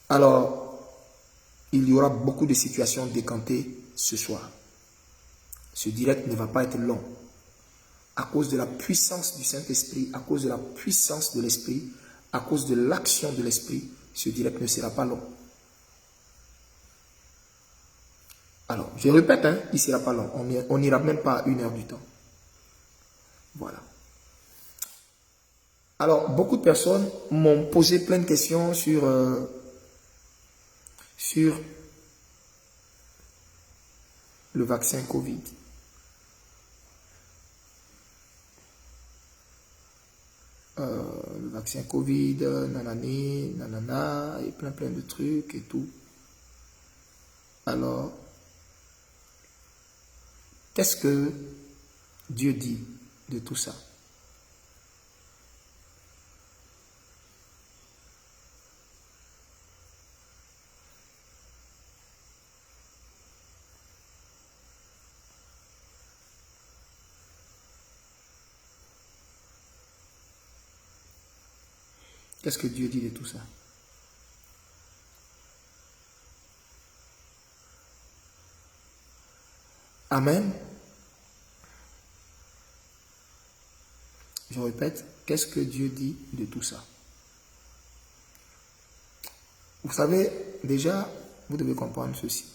Alors, il y aura beaucoup de situations décantées ce soir. Ce direct ne va pas être long. À cause de la puissance du Saint-Esprit, à cause de la puissance de l'Esprit, à cause de l'action de l'Esprit, ce direct ne sera pas long. Alors, je répète, hein, il ne sera pas long. On n'ira même pas à 1 heure du temps. Voilà. Alors, beaucoup de personnes m'ont posé plein de questions sur le vaccin Covid. Le vaccin Covid, nanani, nanana, et plein de trucs et tout. Alors, qu'est-ce que Dieu dit de tout ça? Qu'est-ce que Dieu dit de tout ça? Amen. Je répète, qu'est-ce que Dieu dit de tout ça? Vous savez, déjà, vous devez comprendre ceci.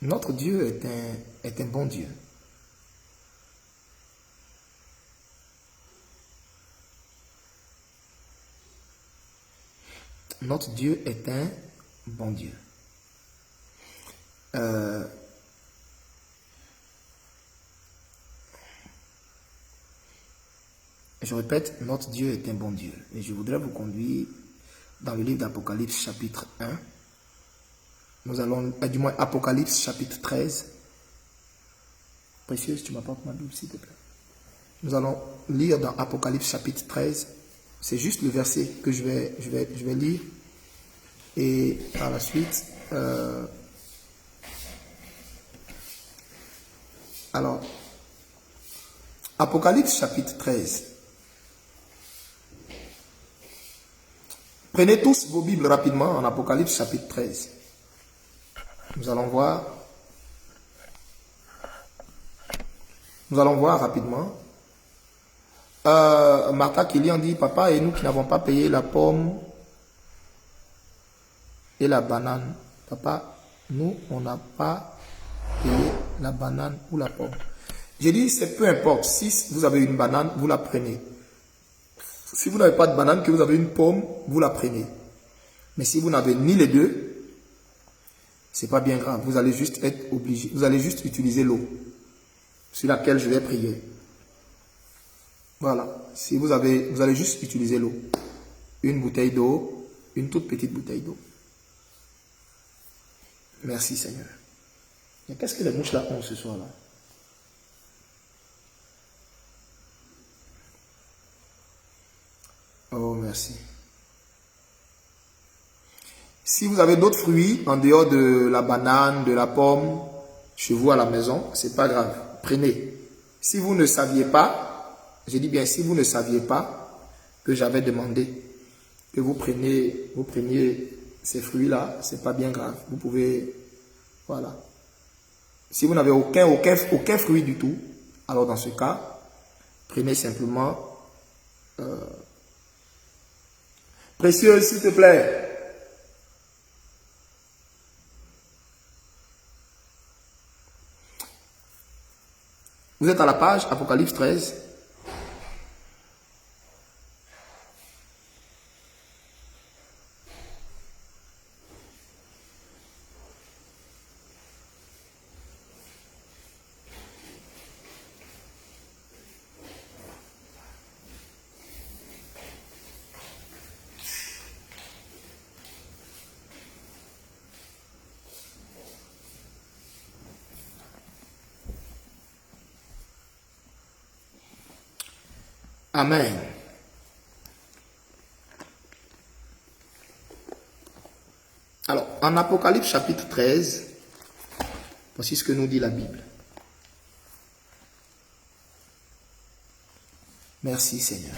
Notre Dieu est un bon Dieu. Notre Dieu est un bon Dieu. Je répète, notre Dieu est un bon Dieu. Et je voudrais vous conduire dans le livre d'Apocalypse chapitre 1. Nous allons, du moins Apocalypse chapitre 13. Précieuse, tu m'apportes ma Bible s'il te plaît. Nous allons lire dans Apocalypse chapitre 13. C'est juste le verset que je vais lire. Et par la suite, alors, Apocalypse chapitre 13. Prenez tous vos Bibles rapidement en Apocalypse chapitre 13. Nous allons voir rapidement. Martha Kélian dit, papa, et nous qui n'avons pas payé la pomme et la banane. Papa, nous, on n'a pas payé la banane ou la pomme. J'ai dit, c'est peu importe. Si vous avez une banane, vous la prenez. Si vous n'avez pas de banane, que vous avez une pomme, vous la prenez. Mais si vous n'avez ni les deux, c'est pas bien grave. Vous allez juste être obligé. Vous allez juste utiliser l'eau sur laquelle je vais prier. Voilà. Si vous allez juste utiliser l'eau. Une bouteille d'eau, une toute petite bouteille d'eau. Merci Seigneur. Mais qu'est-ce que les mouches là ont ce soir là? Oh, merci. Si vous avez d'autres fruits en dehors de la banane, de la pomme, chez vous à la maison, c'est pas grave. Prenez. Si vous ne saviez pas, je dis bien si vous ne saviez pas que j'avais demandé que vous preniez ces fruits-là, c'est pas bien grave. Vous pouvez, voilà. Si vous n'avez aucun fruit du tout, alors dans ce cas, prenez simplement précieuse, s'il te plaît. Vous êtes à la page Apocalypse 13. Amen. Alors, en Apocalypse chapitre 13, voici ce que nous dit la Bible. Merci Seigneur.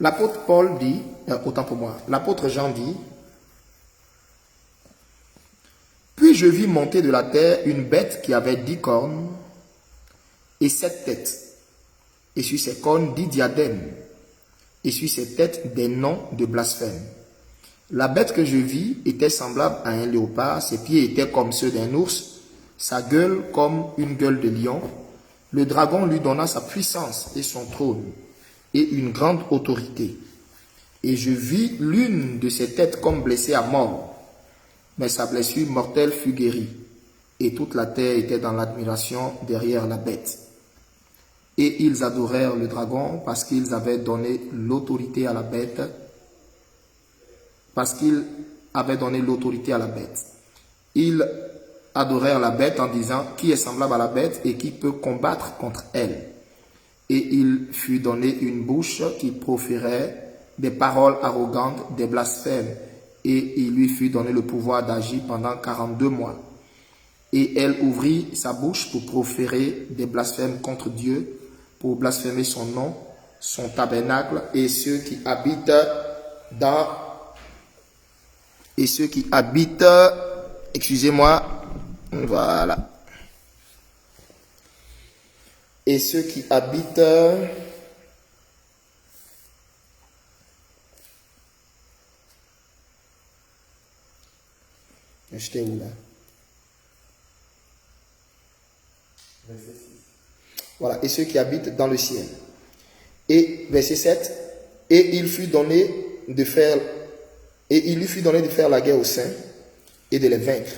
L'apôtre Paul dit, autant pour moi, l'apôtre Jean dit, « Puis je vis monter de la terre une bête qui avait 10 cornes et 7 têtes, et sur ses cornes 10 diadèmes, et sur ses têtes des noms de blasphème. La bête que je vis était semblable à un léopard, ses pieds étaient comme ceux d'un ours, sa gueule comme une gueule de lion. Le dragon lui donna sa puissance et son trône, et une grande autorité. Et je vis l'une de ses têtes comme blessée à mort, mais sa blessure mortelle fut guérie, et toute la terre était dans l'admiration derrière la bête. Et ils adorèrent le dragon parce qu'ils avaient donné l'autorité à la bête, Ils adorèrent la bête en disant, qui est semblable à la bête et qui peut combattre contre elle? Et il fut donné une bouche qui proférait des paroles arrogantes, des blasphèmes, et il lui fut donné le pouvoir d'agir pendant 42 mois. Et elle ouvrit sa bouche pour proférer des blasphèmes contre Dieu, pour blasphémer son nom, son tabernacle, et ceux qui habitent excusez-moi, voilà. Et ceux qui habitent j'étais où là? Voilà, et ceux qui habitent dans le ciel. Et verset 7, et il lui fut donné de faire la guerre aux saints et de les vaincre.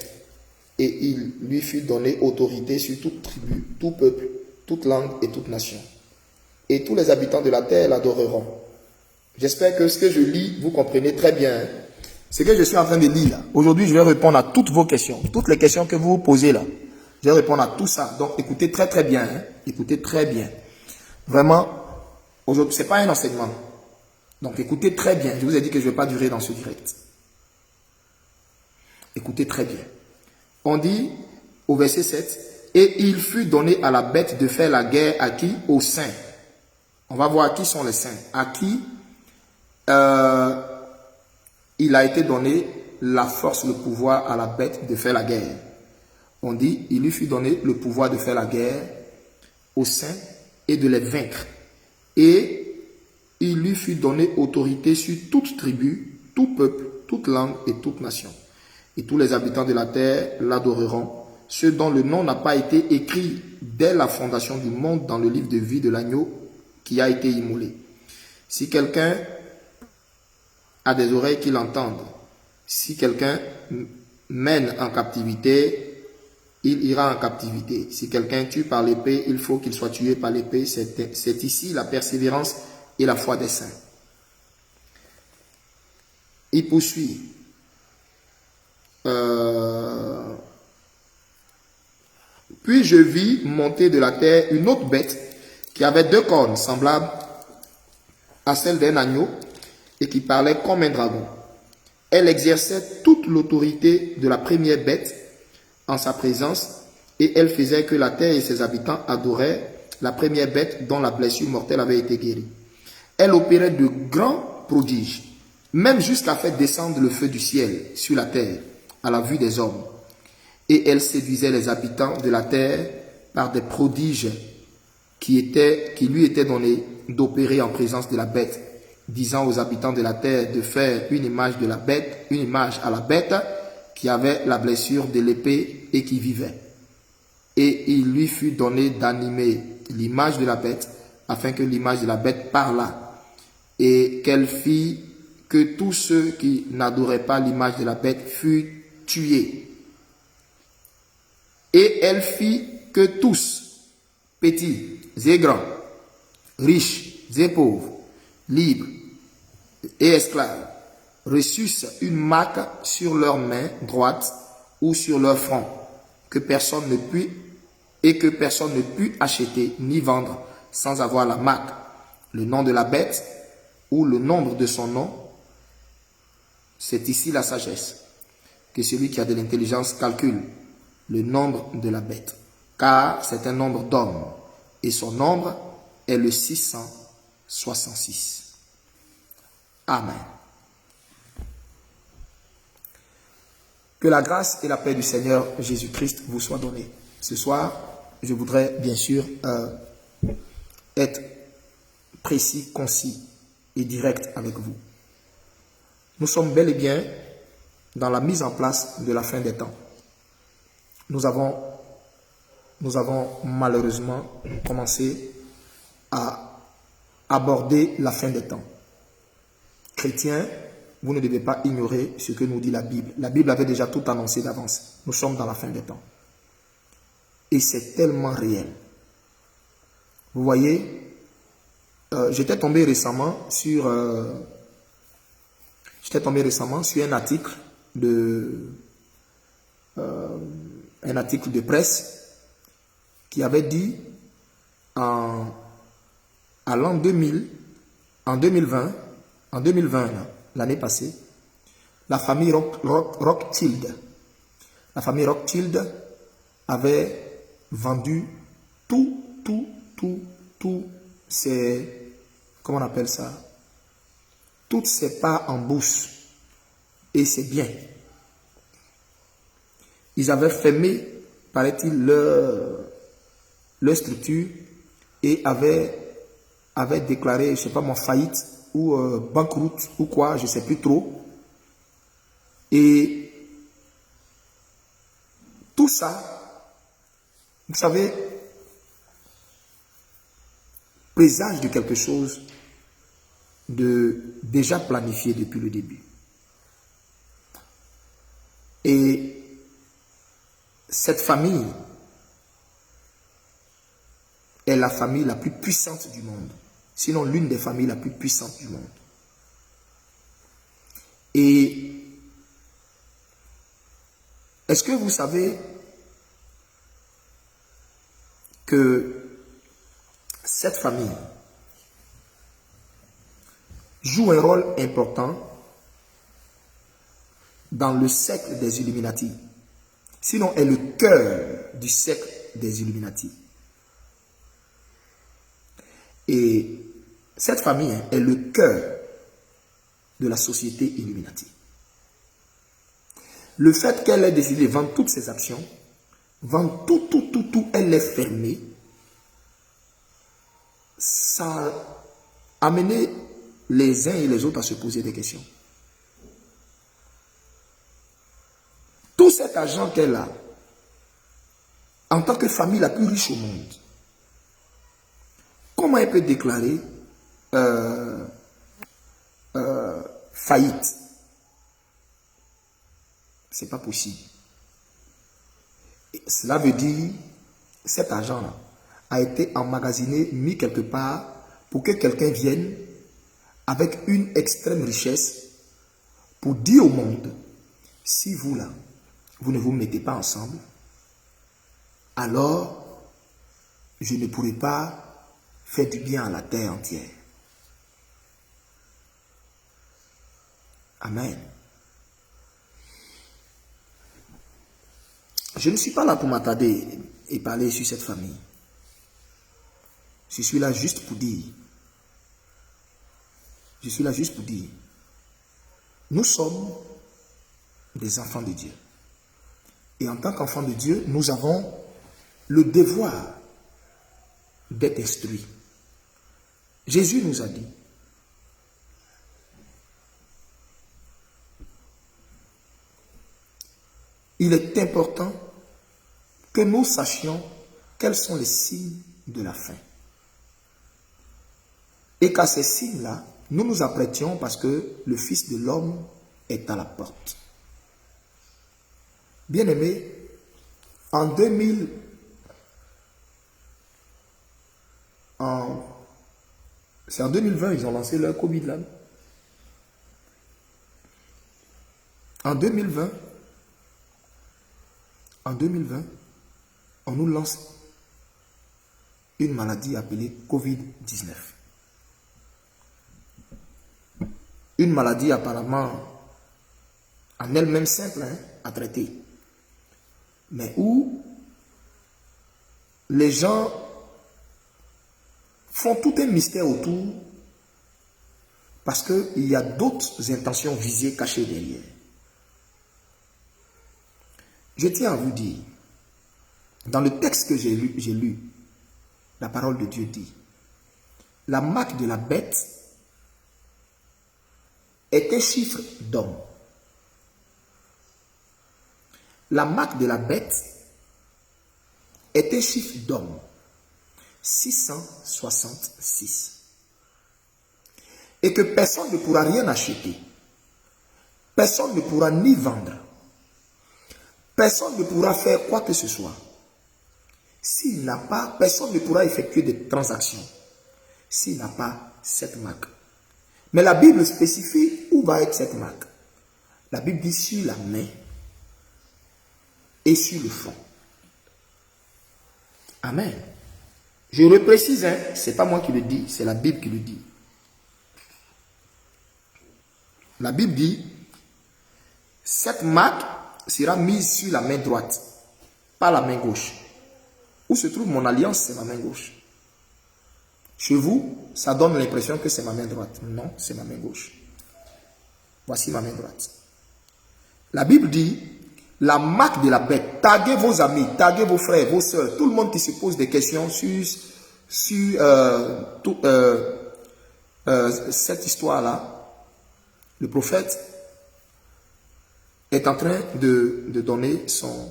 Et il lui fut donné autorité sur toute tribu, tout peuple, toute langue et toute nation. Et tous les habitants de la terre l'adoreront. J'espère que ce que je lis, vous comprenez très bien. Ce que je suis en train de lire là. Aujourd'hui, je vais répondre à toutes vos questions. Toutes les questions que vous vous posez là. Je vais répondre à tout ça. Donc, écoutez très très bien. Hein. Écoutez très bien. Vraiment, aujourd'hui, ce n'est pas un enseignement. Donc, écoutez très bien. Je vous ai dit que je ne vais pas durer dans ce direct. Écoutez très bien. On dit au verset 7, « Et il fut donné à la bête de faire la guerre à qui? Aux saints. » On va voir qui sont les saints. À qui il a été donné la force, le pouvoir à la bête de faire la guerre. On dit, il lui fut donné le pouvoir de faire la guerre aux saints et de les vaincre. Et il lui fut donné autorité sur toute tribu, tout peuple, toute langue et toute nation. Et tous les habitants de la terre l'adoreront, ceux dont le nom n'a pas été écrit dès la fondation du monde dans le livre de vie de l'agneau qui a été immolé. Si quelqu'un a des oreilles qu'il entende, si quelqu'un mène en captivité, il ira en captivité. Si quelqu'un tue par l'épée, il faut qu'il soit tué par l'épée. C'est ici la persévérance et la foi des saints. Il poursuit. Puis je vis monter de la terre une autre bête qui avait 2 cornes semblables à celle d'un agneau et qui parlait comme un dragon. Elle exerçait toute l'autorité de la première bête en sa présence, et elle faisait que la terre et ses habitants adoraient la première bête dont la blessure mortelle avait été guérie. Elle opérait de grands prodiges, même jusqu'à faire descendre le feu du ciel sur la terre, à la vue des hommes. Et elle séduisait les habitants de la terre par des prodiges qui lui étaient donnés d'opérer en présence de la bête, disant aux habitants de la terre de faire une image à la bête qui avait la blessure de l'épée et qui vivait. Et il lui fut donné d'animer l'image de la bête, afin que l'image de la bête parlât, et qu'elle fit que tous ceux qui n'adoraient pas l'image de la bête furent tués. Et elle fit que tous, petits et grands, riches et pauvres, libres et esclaves, reçussent une marque sur leur main droite ou sur leur front, que personne ne put acheter ni vendre sans avoir la marque, Le nom de la bête ou le nombre de son nom, c'est ici la sagesse. Que celui qui a de l'intelligence calcule le nombre de la bête, car c'est un nombre d'hommes, et son nombre est le 666. Amen. Que la grâce et la paix du Seigneur Jésus-Christ vous soient données. Ce soir, je voudrais bien sûr être précis, concis et direct avec vous. Nous sommes bel et bien dans la mise en place de la fin des temps. Nous avons malheureusement commencé à aborder la fin des temps. Chrétiens, vous ne devez pas ignorer ce que nous dit la Bible. La Bible avait déjà tout annoncé d'avance. Nous sommes dans la fin des temps. Et c'est tellement réel. Vous voyez, j'étais tombé récemment sur un article de presse qui avait dit à l'an 2000, en 2020, l'année passée, la famille Rothschild avait vendu tout ces, comment on appelle ça, toutes ses parts en bourse et ses biens. Ils avaient fermé, paraît-il, leur structure et avaient déclaré, je ne sais pas moi, faillite ou banqueroute ou quoi, je ne sais plus trop. Et tout ça, vous savez, présage de quelque chose de déjà planifié depuis le début. Et cette famille est la famille la plus puissante du monde, sinon l'une des familles la plus puissantes du monde. Et est-ce que vous savez que cette famille joue un rôle important dans le cercle des Illuminati, sinon est le cœur du cercle des Illuminati. Et cette famille est le cœur de la société Illuminati. Le fait qu'elle ait décidé de vendre toutes ses actions, vendre tout, elle est fermée, ça a amené les uns et les autres à se poser des questions. Tout cet argent qu'elle a, en tant que famille la plus riche au monde, comment elle peut déclarer faillite? C'est pas possible. Et cela veut dire cet argent-là a été emmagasiné, mis quelque part pour que quelqu'un vienne avec une extrême richesse pour dire au monde, si vous là, vous ne vous mettez pas ensemble, alors je ne pourrai pas faire du bien à la terre entière. Amen. Je ne suis pas là pour m'attarder et parler sur cette famille. Je suis là juste pour dire. Nous sommes des enfants de Dieu. Et en tant qu'enfants de Dieu, nous avons le devoir d'être instruits. Jésus nous a dit, il est important que nous sachions quels sont les signes de la fin. Et qu'à ces signes-là, nous nous apprêtions parce que le Fils de l'homme est à la porte. Bien-aimés, en 2000, c'est en 2020 ils ont lancé leur Covid là. En 2020, on nous lance une maladie appelée Covid-19. une maladie apparemment en elle-même simple à traiter, mais où les gens font tout un mystère autour parce qu'il y a d'autres intentions visées cachées derrière. Je tiens à vous dire, dans le texte que j'ai lu, la parole de Dieu dit, la marque de la bête est un chiffre d'homme. La marque de la bête est un chiffre d'homme. 666. Et que personne ne pourra rien acheter. Personne ne pourra ni vendre. Personne ne pourra faire quoi que ce soit. S'il n'a pas, personne ne pourra effectuer des transactions. S'il n'a pas cette marque. Mais la Bible spécifie où va être cette marque. La Bible dit sur la main et sur le front. Amen. Je reprécise, ce n'est pas moi qui le dis, c'est la Bible qui le dit. La Bible dit, cette marque sera mise sur la main droite, pas la main gauche. Où se trouve mon alliance, c'est ma main gauche. Chez vous, ça donne l'impression que c'est ma main droite. Non, c'est ma main gauche. Voici ma main droite. La Bible dit, la marque de la bête, taguez vos amis, taguez vos frères, vos soeurs, tout le monde qui se pose des questions sur cette histoire-là. Le prophète est en train de donner son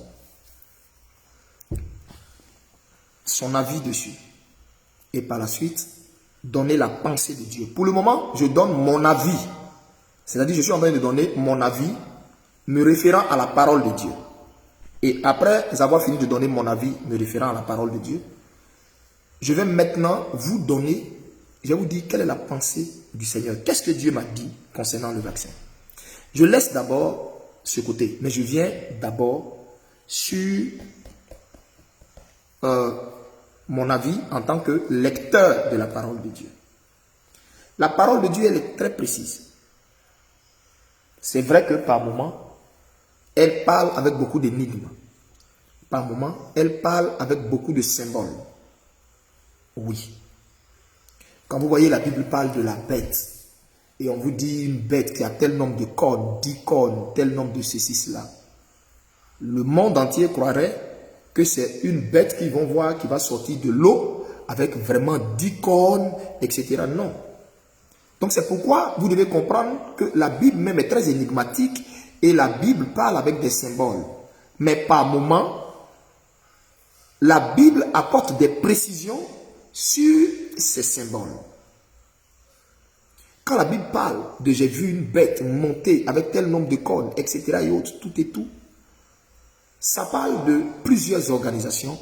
avis dessus. Et par la suite, donner la pensée de Dieu. Pour le moment, je donne mon avis. C'est-à-dire, je suis en train de donner mon avis me référant à la parole de Dieu. Et après avoir fini de donner mon avis me référant à la parole de Dieu, je vais maintenant vous donner, je vais vous dire quelle est la pensée du Seigneur. Qu'est-ce que Dieu m'a dit concernant le vaccin? Je laisse d'abord ce côté, mais je viens d'abord sur mon avis en tant que lecteur de la parole de Dieu. La parole de Dieu, elle est très précise. C'est vrai que par moments, elle parle avec beaucoup d'énigmes. Par moments, elle parle avec beaucoup de symboles. Oui. Quand vous voyez la Bible parle de la bête, et on vous dit une bête qui a tel nombre de cornes, 10 cornes, tel nombre de ceci, cela, le monde entier croirait que c'est une bête qu'ils vont voir qui va sortir de l'eau avec vraiment 10 cornes, etc. Non. Donc c'est pourquoi vous devez comprendre que la Bible même est très énigmatique et la Bible parle avec des symboles. Mais par moments, la Bible apporte des précisions sur ces symboles. Quand la Bible parle de j'ai vu une bête monter avec tel nombre de cornes, etc. et autres, tout et tout, ça parle de plusieurs organisations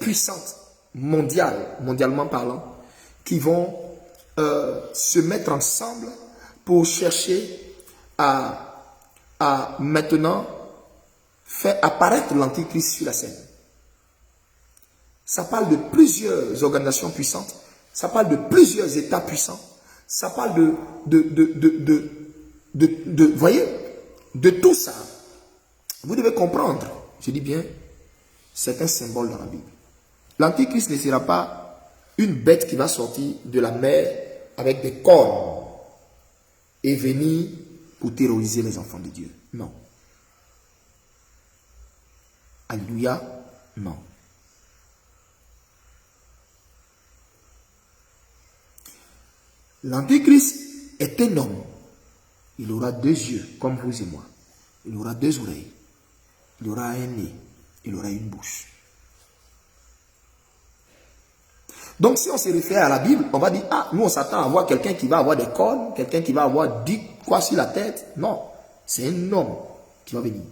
puissantes, mondialement parlant, qui vont se mettre ensemble pour chercher à maintenant faire apparaître l'Antichrist sur la scène. Ça parle de plusieurs organisations puissantes, ça parle de plusieurs États puissants, ça parle voyez, de tout ça. Vous devez comprendre, je dis bien, c'est un symbole dans la Bible. L'Antichrist ne sera pas une bête qui va sortir de la mer avec des cornes et venir pour terroriser les enfants de Dieu. Non. Alléluia, non. L'Antichrist est un homme. Il aura 2 yeux, comme vous et moi. Il aura 2 oreilles. Il aura un nez. Il aura une bouche. Donc, si on se réfère à la Bible, on va dire, ah, nous on s'attend à voir quelqu'un qui va avoir des cornes, quelqu'un qui va avoir 10 quoi sur la tête. Non, c'est un homme qui va venir.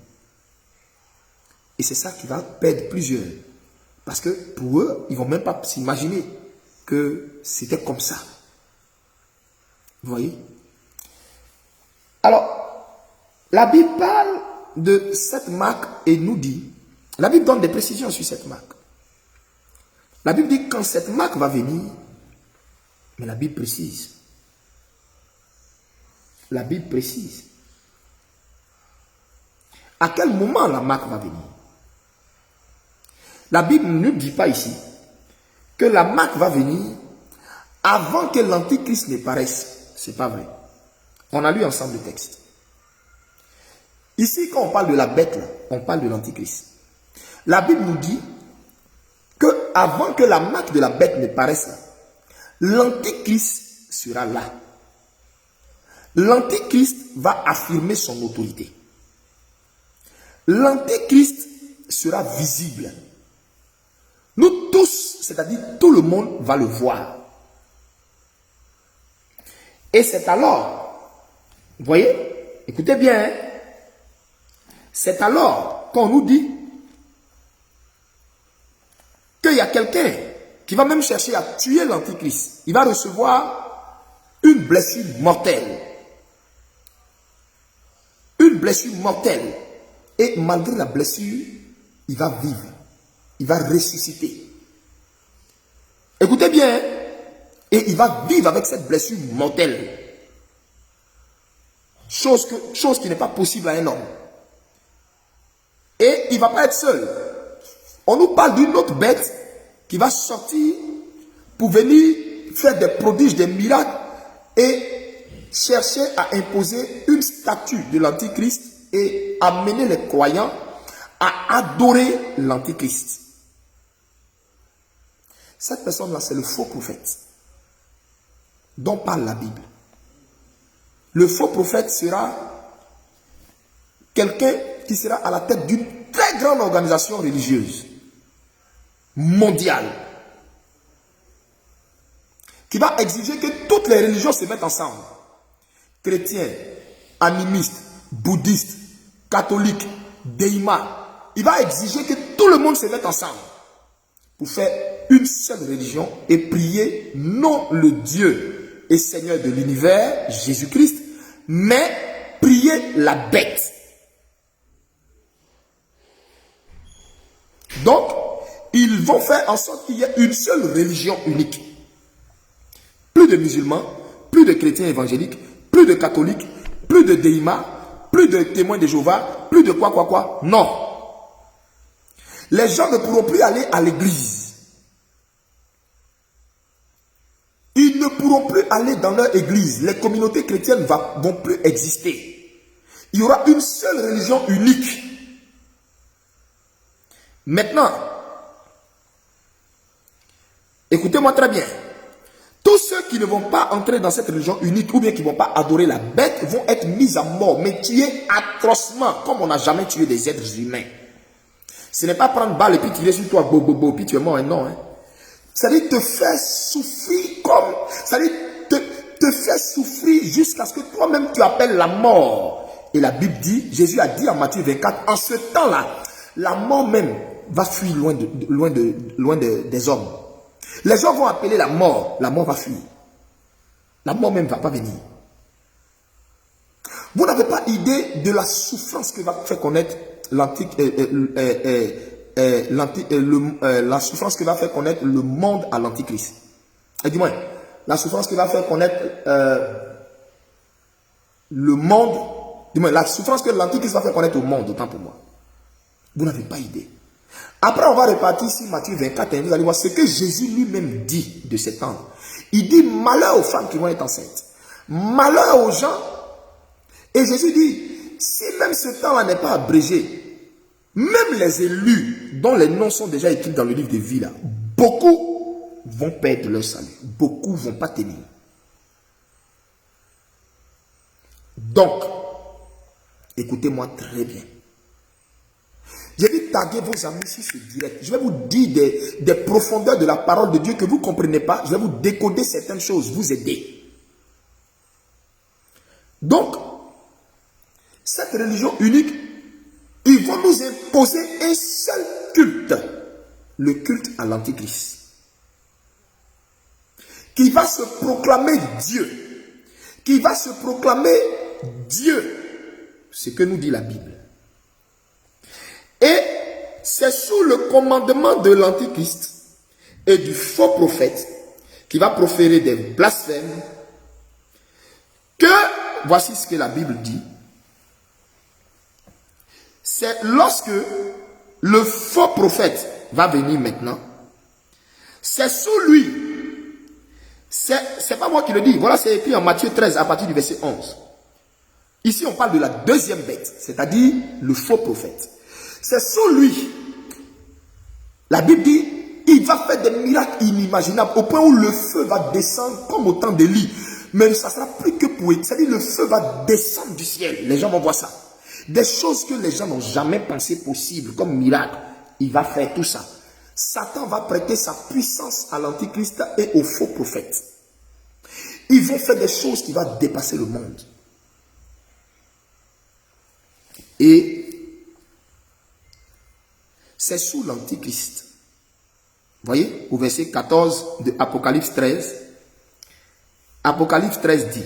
Et c'est ça qui va perdre plusieurs. Parce que pour eux, ils ne vont même pas s'imaginer que c'était comme ça. Vous voyez? Alors, la Bible parle de cette marque et nous dit, la Bible donne des précisions sur cette marque. La Bible dit quand cette marque va venir, mais la Bible précise, La Bible précise. À quel moment la marque va venir? La Bible ne dit pas ici que la marque va venir avant que l'antichrist ne paraisse. Ce n'est pas vrai. On a lu ensemble le texte. Ici, quand on parle de la bête, là, on parle de l'antichrist. La Bible nous dit que avant que la marque de la bête ne paraisse, l'antichrist sera là. L'antichrist va affirmer son autorité. L'antichrist sera visible. Nous tous, c'est-à-dire tout le monde va le voir. Et c'est alors, vous voyez, écoutez bien, hein, c'est alors qu'on nous dit qu'il y a quelqu'un qui va même chercher à tuer l'antichrist. Il va recevoir une blessure mortelle. Une blessure mortelle. Et malgré la blessure, il va vivre. Il va ressusciter. Écoutez bien, hein? Et il va vivre avec cette blessure mortelle. Chose qui n'est pas possible à un homme. Et il ne va pas être seul. On nous parle d'une autre bête qui va sortir pour venir faire des prodiges, des miracles et chercher à imposer une statue de l'antichrist et amener les croyants à adorer l'antichrist. Cette personne-là, c'est le faux prophète dont parle la Bible. Le faux prophète sera quelqu'un qui sera à la tête d'une très grande organisation religieuse mondiale qui va exiger que toutes les religions se mettent ensemble. Chrétiens, animistes, bouddhistes, catholiques, déima. Il va exiger que tout le monde se mette ensemble pour faire une seule religion et prier non le Dieu et Seigneur de l'univers, Jésus-Christ, mais prier la bête. Donc, ils vont faire en sorte qu'il y ait une seule religion unique. Plus de musulmans, plus de chrétiens évangéliques, plus de catholiques, plus de déima, plus de témoins de Jéhovah, plus de quoi. Non. Les gens ne pourront plus aller à l'église. Ils ne pourront plus aller dans leur église. Les communautés chrétiennes ne vont plus exister. Il y aura une seule religion unique. Maintenant, écoutez-moi très bien. Tous ceux qui ne vont pas entrer dans cette religion unique ou bien qui ne vont pas adorer la bête vont être mis à mort, mais tués atrocement, comme on n'a jamais tué des êtres humains. Ce n'est pas prendre balle et puis tirer sur toi, puis tu es mort, non. Hein. C'est-à-dire te faire souffrir comme... C'est-à-dire te faire souffrir jusqu'à ce que toi-même tu appelles la mort. Et la Bible dit, Jésus a dit en Matthieu 24, en ce temps-là, la mort même va fuir loin des hommes. Les gens vont appeler la mort va fuir. La mort même ne va pas venir. Vous n'avez pas idée de la souffrance que va faire connaître la souffrance que va faire connaître le monde à l'antichrist. Et du moins, la souffrance que va faire connaître le monde, du moins, la souffrance que l'antichrist va faire connaître au monde, autant pour moi. Vous n'avez pas idée. Après, on va repartir sur Matthieu 24 et vous allez voir ce que Jésus lui-même dit de ces temps. Il dit malheur aux femmes qui vont être enceintes. Malheur aux gens. Et Jésus dit, si même ce temps-là n'est pas abrégé, même les élus dont les noms sont déjà écrits dans le livre de vie, là, beaucoup vont perdre leur salut. Beaucoup ne vont pas tenir. Donc, écoutez-moi très bien. Je vais taguer vos amis sur ce direct. Je vais vous dire des profondeurs de la parole de Dieu que vous ne comprenez pas. Je vais vous décoder certaines choses, vous aider. Donc, cette religion unique, ils vont nous imposer un seul culte. Le culte à l'antichrist. Qui va se proclamer Dieu. Qui va se proclamer Dieu. Ce que nous dit la Bible. Et c'est sous le commandement de l'antichrist et du faux prophète qui va proférer des blasphèmes que voici ce que la Bible dit. C'est lorsque le faux prophète va venir maintenant, c'est sous lui. C'est pas moi qui le dis. Voilà, c'est écrit en Matthieu 13 à partir du verset 11. Ici, on parle de la deuxième bête, c'est-à-dire le faux prophète. C'est sous lui. La Bible dit, il va faire des miracles inimaginables au point où le feu va descendre comme au temps d'Élie. Mais ça sera plus que pour eux. C'est-à-dire le feu va descendre du ciel. Les gens vont voir ça. Des choses que les gens n'ont jamais pensé possible comme miracle. Il va faire tout ça. Satan va prêter sa puissance à l'antichrist et aux faux prophètes. Ils vont faire des choses qui vont dépasser le monde. Et c'est sous l'antichrist. Vous voyez, au verset 14 de Apocalypse 13. Apocalypse 13 dit,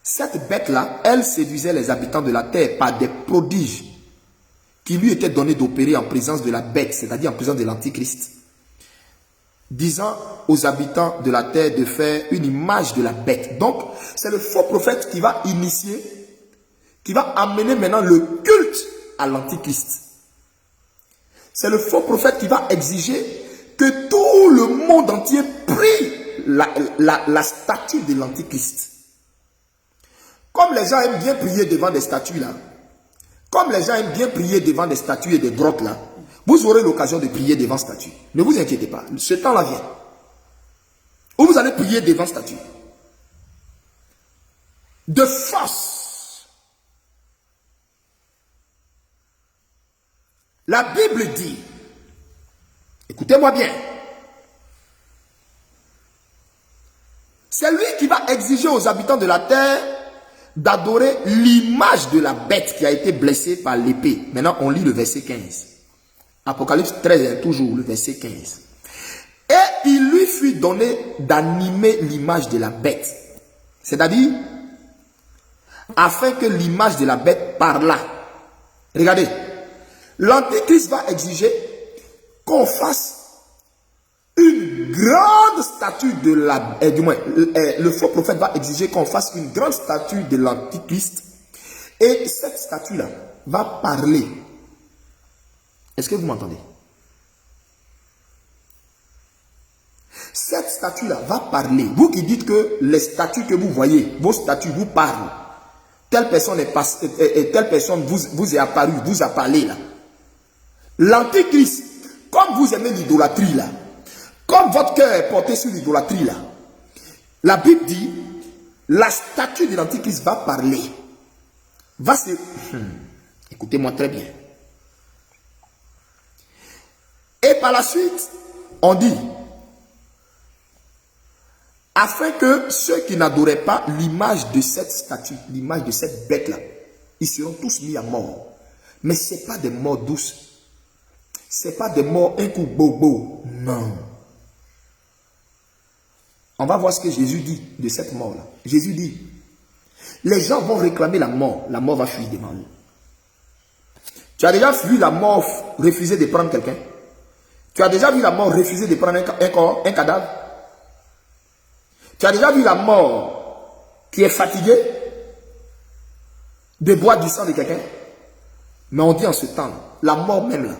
cette bête-là, elle séduisait les habitants de la terre par des prodiges qui lui étaient donnés d'opérer en présence de la bête, c'est-à-dire en présence de l'antichrist, disant aux habitants de la terre de faire une image de la bête. Donc, c'est le faux prophète qui va initier, qui va amener maintenant le culte à l'antichrist. C'est le faux prophète qui va exiger que tout le monde entier prie la statue de l'antichrist. Comme les gens aiment bien prier devant des statues là, comme les gens aiment bien prier devant des statues et des grottes là, vous aurez l'occasion de prier devant statues. Ne vous inquiétez pas, ce temps-là vient. Où vous allez prier devant statues. De force. La Bible dit, écoutez-moi bien, c'est lui qui va exiger aux habitants de la terre d'adorer l'image de la bête qui a été blessée par l'épée. Maintenant, on lit le verset 15. Apocalypse 13, toujours le verset 15. Et il lui fut donné d'animer l'image de la bête. C'est-à-dire, afin que l'image de la bête parlât. Regardez, l'antéchrist va exiger qu'on fasse une grande statue de la... du moins, le faux prophète va exiger qu'on fasse une grande statue de l'antichrist. Et cette statue-là va parler. Est-ce que vous m'entendez? Cette statue-là va parler. Vous qui dites que les statues que vous voyez, vos statues vous parlent. Telle personne vous est apparue, vous a parlé là. L'antichrist, comme vous aimez l'idolâtrie là, comme votre cœur est porté sur l'idolâtrie là, la Bible dit, la statue de l'antichrist va parler. Va se... Écoutez-moi très bien. Et par la suite, on dit, afin que ceux qui n'adoraient pas l'image de cette statue, l'image de cette bête-là, ils seront tous mis à mort. Mais ce n'est pas des morts douces. Ce n'est pas des morts un coup bobo. Non. On va voir ce que Jésus dit de cette mort-là. Jésus dit, les gens vont réclamer la mort va fuir devant eux. Tu as déjà vu la mort refuser de prendre quelqu'un? Tu as déjà vu la mort refuser de prendre un corps, un cadavre? Tu as déjà vu la mort qui est fatiguée de boire du sang de quelqu'un? Mais on dit en ce temps, la mort même là,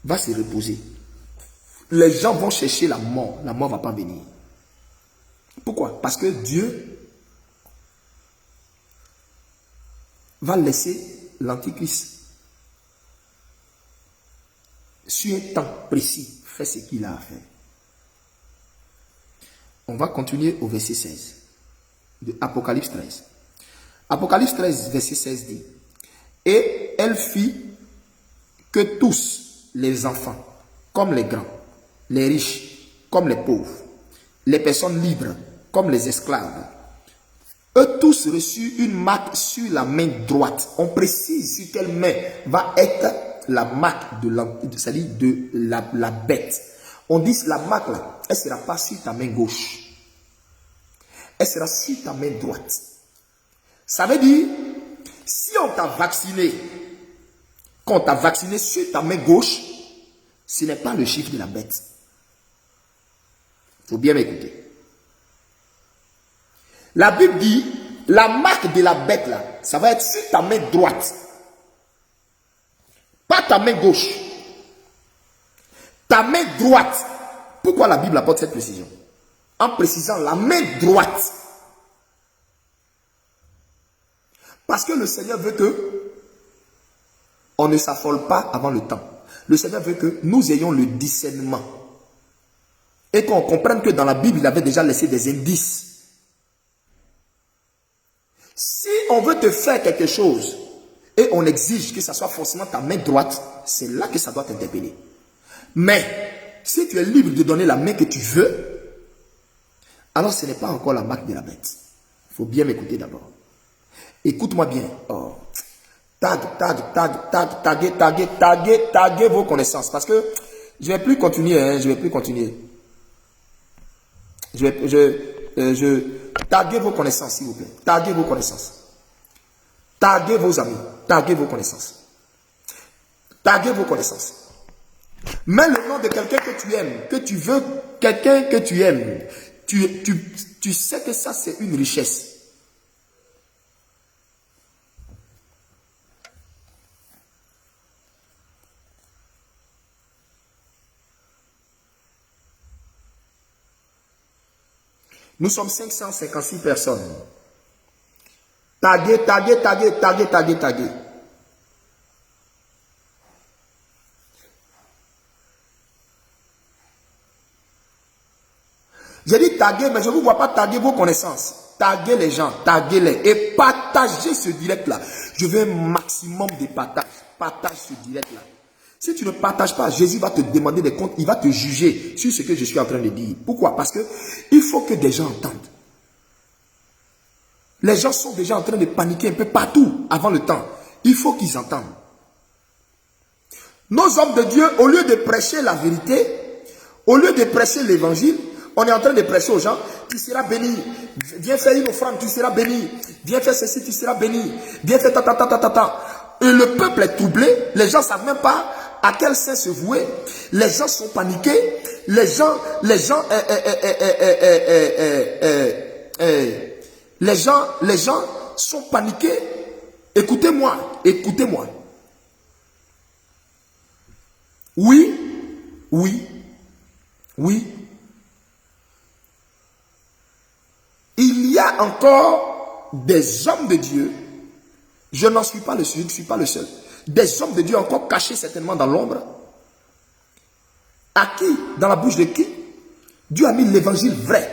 va se reposer. Les gens vont chercher la mort ne va pas venir. Pourquoi? Parce que Dieu va laisser l'antichrist sur un temps précis faire ce qu'il a à faire. On va continuer au verset 16 de Apocalypse 13. Apocalypse 13, verset 16 dit, et elle fit que tous les enfants, comme les grands, les riches, comme les pauvres, les personnes libres, comme les esclaves, eux tous reçurent une marque sur la main droite. On précise sur quelle main va être la marque de la bête. On dit la marque là, elle ne sera pas sur ta main gauche. Elle sera sur ta main droite. Ça veut dire, si on t'a vacciné, quand on t'a vacciné sur ta main gauche, ce n'est pas le chiffre de la bête. Il faut bien m'écouter. La Bible dit La marque de la bête là, ça va être sur ta main droite. Pas ta main gauche. Ta main droite. Pourquoi la Bible apporte cette précision? En précisant la main droite. Parce que le Seigneur veut que on ne s'affole pas avant le temps. Le Seigneur veut que nous ayons le discernement. Et qu'on comprenne que dans la Bible, il avait déjà laissé des indices. Si on veut te faire quelque chose et on exige que ça soit forcément ta main droite, c'est là que ça doit t'interpeller. Mais si tu es libre de donner la main que tu veux, alors ce n'est pas encore la marque de la bête. Il faut bien m'écouter d'abord. Écoute-moi bien. Oh. Taguez vos connaissances. Parce que je ne vais plus continuer. Hein, je ne vais plus continuer. Taguez vos connaissances, s'il vous plaît. Taguez vos connaissances. Taguez vos amis. Taguez vos connaissances. Taguez vos connaissances. Mets le nom de quelqu'un que tu aimes, que tu veux, quelqu'un que tu aimes. Tu sais que ça, c'est une richesse. Nous sommes 556 personnes. Taguez. J'ai dit taguer, mais je ne vous vois pas taguer vos connaissances. Taguez les gens, taguez-les et partagez ce direct-là. Je veux un maximum de partage. Partage ce direct-là. Si tu ne partages pas, Jésus va te demander des comptes, il va te juger sur ce que je suis en train de dire. Pourquoi? Parce que il faut que des gens entendent. Les gens sont déjà en train de paniquer un peu partout avant le temps. Il faut qu'ils entendent. Nos hommes de Dieu, au lieu de prêcher la vérité, au lieu de prêcher l'évangile, on est en train de prêcher aux gens, tu seras béni. Viens faire une offrande, tu seras béni. Viens faire ceci, tu seras béni. Viens faire ta. Et le peuple est troublé. Les gens ne savent même pas à quel saint se vouer. Les gens sont paniqués. Les gens sont paniqués. Écoutez-moi. Oui. Il y a encore des hommes de Dieu. Je n'en suis pas le seul, je ne suis pas le seul. Des hommes de Dieu encore cachés certainement dans l'ombre. À qui? Dans la bouche de qui? Dieu a mis l'évangile vrai.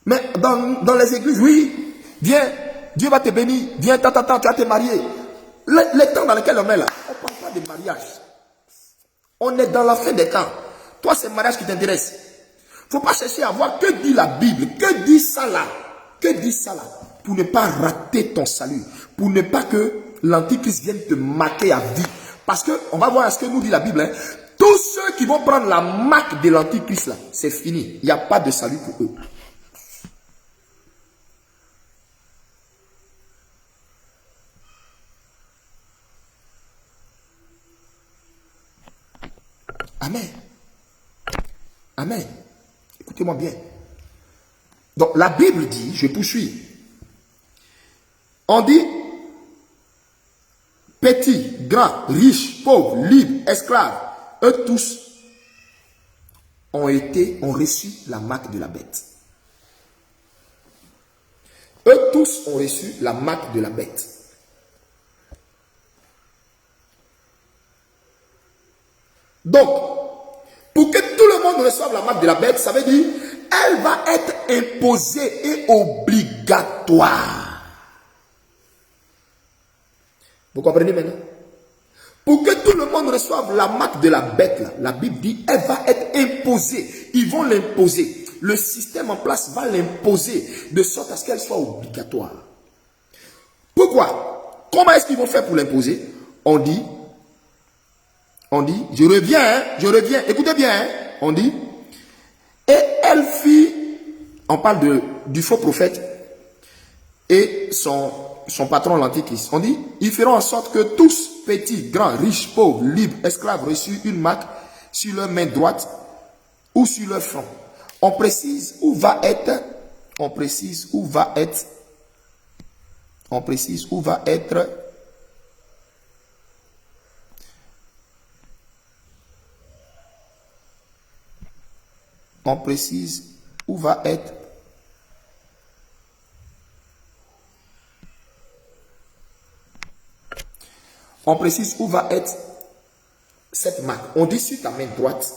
Mais dans les églises, oui, viens, Dieu va te bénir, viens, tu vas te marier. Les temps dans lesquels on est là, on ne parle pas de mariage. On est dans la fin des temps. Toi, c'est le mariage qui t'intéresse. Il ne faut pas chercher à voir que dit la Bible, que dit ça là, pour ne pas rater ton salut, pour ne pas que l'antichrist vienne te marquer à vie. Parce qu'on va voir ce que nous dit la Bible. Hein. Tous ceux qui vont prendre la marque de l'antichrist là, c'est fini. Il n'y a pas de salut pour eux. Amen. Écoutez-moi bien. Donc la Bible dit, je poursuis. On dit petit, grand, riche, pauvre, libre, esclave, eux tous ont reçu la marque de la bête. Eux tous ont reçu la marque de la bête. Donc, pour que tout le monde reçoive la marque de la bête, ça veut dire elle va être imposée et obligatoire. Vous comprenez maintenant? Pour que tout le monde reçoive la marque de la bête, là, la Bible dit elle va être imposée. Ils vont l'imposer. Le système en place va l'imposer de sorte à ce qu'elle soit obligatoire. Pourquoi? Comment est-ce qu'ils vont faire pour l'imposer? On dit, je reviens, écoutez bien, hein, on dit, et elle fit, on parle du faux prophète et son patron l'antichrist. On dit, ils feront en sorte que tous, petits, grands, riches, pauvres, libres, esclaves, reçus une marque sur leur main droite ou sur leur front. On précise où va être On précise où va être on précise où va être cette marque. On dit sur ta main droite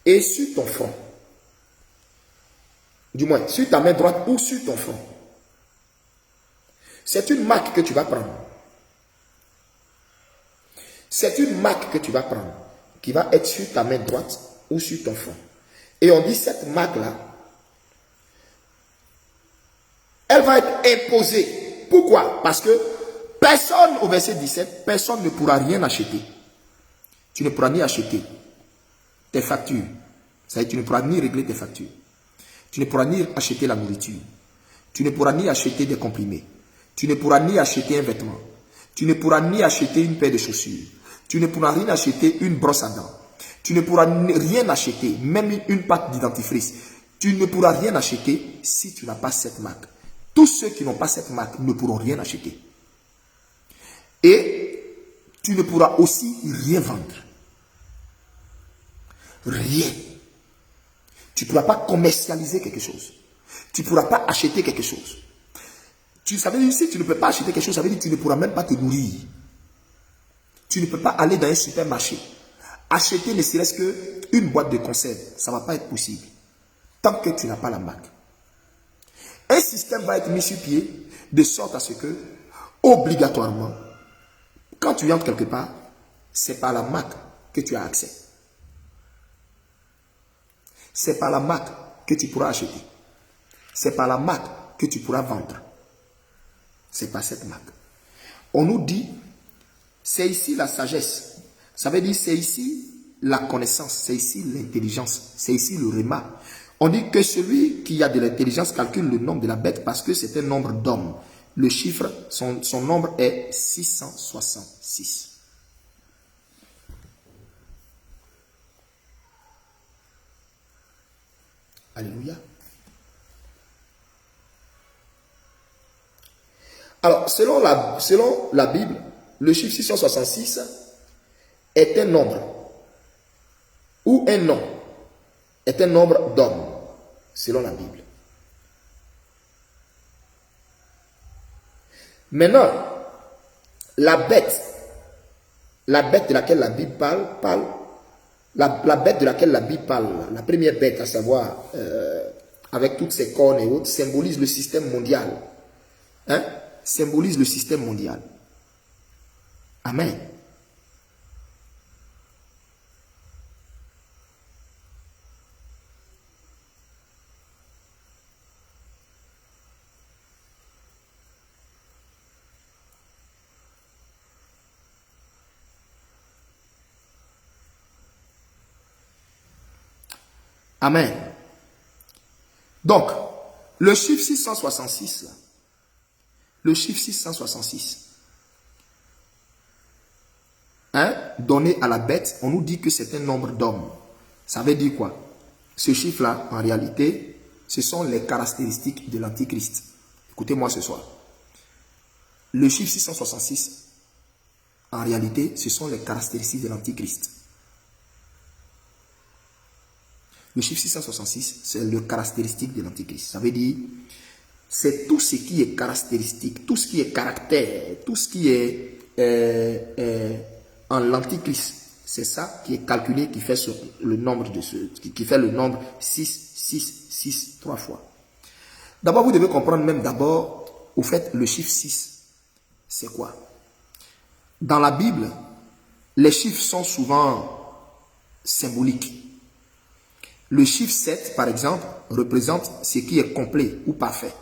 et sur ton front. Du moins, sur ta main droite ou sur ton front. C'est une marque que tu vas prendre. C'est une marque que tu vas prendre qui va être sur ta main droite ou sur ton front. Et on dit cette marque-là, elle va être imposée. Pourquoi? Parce que personne, au verset 17, personne ne pourra rien acheter. Tu ne pourras ni acheter tes factures. C'est-à-dire, tu ne pourras ni régler tes factures. Tu ne pourras ni acheter la nourriture. Tu ne pourras ni acheter des comprimés. Tu ne pourras ni acheter un vêtement. Tu ne pourras ni acheter une paire de chaussures. Tu ne pourras rien acheter une brosse à dents. Tu ne pourras rien acheter, même une pâte dentifrice. Tu ne pourras rien acheter si tu n'as pas cette marque. Tous ceux qui n'ont pas cette marque ne pourront rien acheter. Et tu ne pourras aussi rien vendre. Rien. Tu ne pourras pas commercialiser quelque chose. Tu ne pourras pas acheter quelque chose. Ça veut dire, si tu ne peux pas acheter quelque chose, ça veut dire que tu ne pourras même pas te nourrir. Tu ne peux pas aller dans un supermarché. Acheter ne serait-ce qu'une boîte de conserve. Ça ne va pas être possible. Tant que tu n'as pas la marque. Un système va être mis sur pied de sorte à ce que, obligatoirement, quand tu entres quelque part, c'est par la marque que tu as accès. C'est par la marque que tu pourras acheter. C'est par la marque que tu pourras vendre. C'est par cette marque. On nous dit, c'est ici la sagesse. Ça veut dire, c'est ici la connaissance, c'est ici l'intelligence, c'est ici le réma. On dit que celui qui a de l'intelligence calcule le nombre de la bête parce que c'est un nombre d'hommes. Le chiffre, son nombre est 666. Alléluia. Alors, selon la Bible, le chiffre 666 est un nombre, ou un nom, est un nombre d'hommes, selon la Bible. Maintenant, la bête de laquelle la Bible parle, la bête de laquelle la Bible parle, la première bête, à savoir, avec toutes ses cornes et autres, symbolise le système mondial. Hein? Symbolise le système mondial. Amen. Amen. Donc, le chiffre 666, là, le chiffre 666, hein, donné à la bête, on nous dit que c'est un nombre d'hommes. Ça veut dire quoi? Ce chiffre-là, en réalité, ce sont les caractéristiques de l'Antichrist. Écoutez-moi ce soir. Le chiffre 666, en réalité, ce sont les caractéristiques de l'Antichrist. Le chiffre 666, c'est le caractéristique de l'Antichrist. Ça veut dire, c'est tout ce qui est caractéristique, tout ce qui est caractère, tout ce qui est en l'Antichrist. C'est ça qui est calculé, qui fait le nombre de qui fait le nombre 6, 6, 6, 3 fois. D'abord, vous devez comprendre même d'abord, au fait, le chiffre 6, c'est quoi? Dans la Bible, les chiffres sont souvent symboliques. Le chiffre 7, par exemple, représente ce qui est complet ou parfait.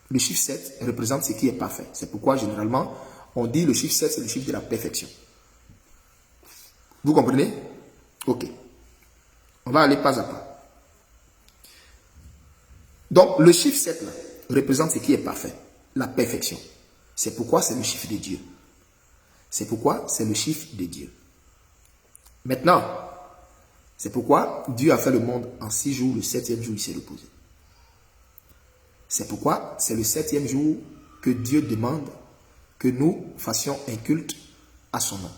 Le chiffre 7 représente ce qui est parfait. C'est pourquoi, généralement, on dit le chiffre 7, c'est le chiffre de la perfection. Vous comprenez? Ok. On va aller pas à pas. Donc, le chiffre 7, là, représente ce qui est parfait, la perfection. C'est pourquoi c'est le chiffre de Dieu. C'est pourquoi c'est le chiffre de Dieu. Maintenant, c'est pourquoi Dieu a fait le monde en 6 jours, le 7e jour, il s'est reposé. C'est pourquoi c'est le 7e jour que Dieu demande que nous fassions un culte à son nom.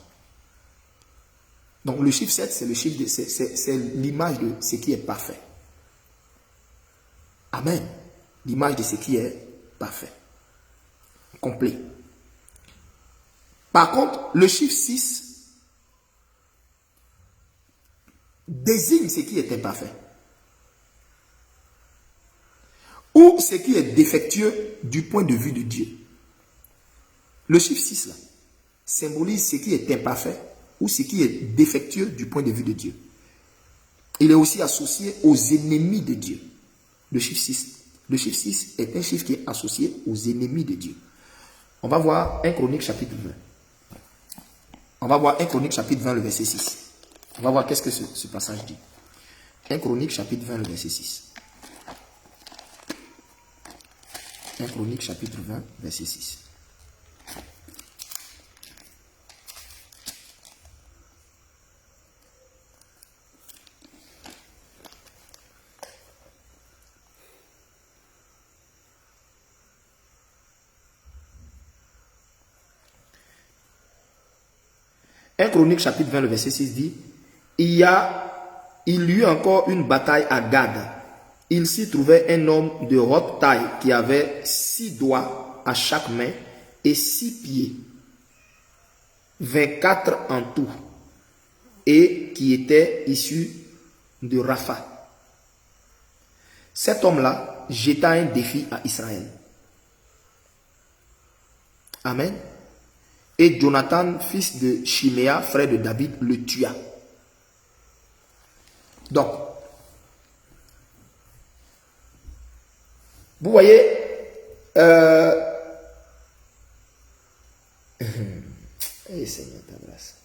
Donc le chiffre 7, c'est le chiffre, c'est l'image de ce qui est parfait. Amen. L'image de ce qui est parfait. Complet. Par contre, le chiffre 6 désigne ce qui est imparfait. Ou ce qui est défectueux du point de vue de Dieu. Le chiffre 6 là, symbolise ce qui est imparfait ou ce qui est défectueux du point de vue de Dieu. Il est aussi associé aux ennemis de Dieu. Le chiffre 6. Le chiffre 6 est un chiffre qui est associé aux ennemis de Dieu. On va voir 1 Chronique chapitre 20. On va voir 1 Chronique chapitre 20, le verset 6. On va voir qu'est-ce que ce passage dit. 1 Chronique chapitre 20, le verset 6. 1 Chronique chapitre 20, verset 6. Un Chronique chapitre 20, le verset 6 dit, il y eut encore une bataille à Gad. Il s'y trouvait un homme de haute taille qui avait 6 doigts à chaque main et 6 pieds, 24 en tout, et qui était issu de Rapha. Cet homme-là jeta un défi à Israël. Amen. Et Jonathan, fils de Chiméa, frère de David, le tua. Donc, vous voyez, Seigneur, ta grâce.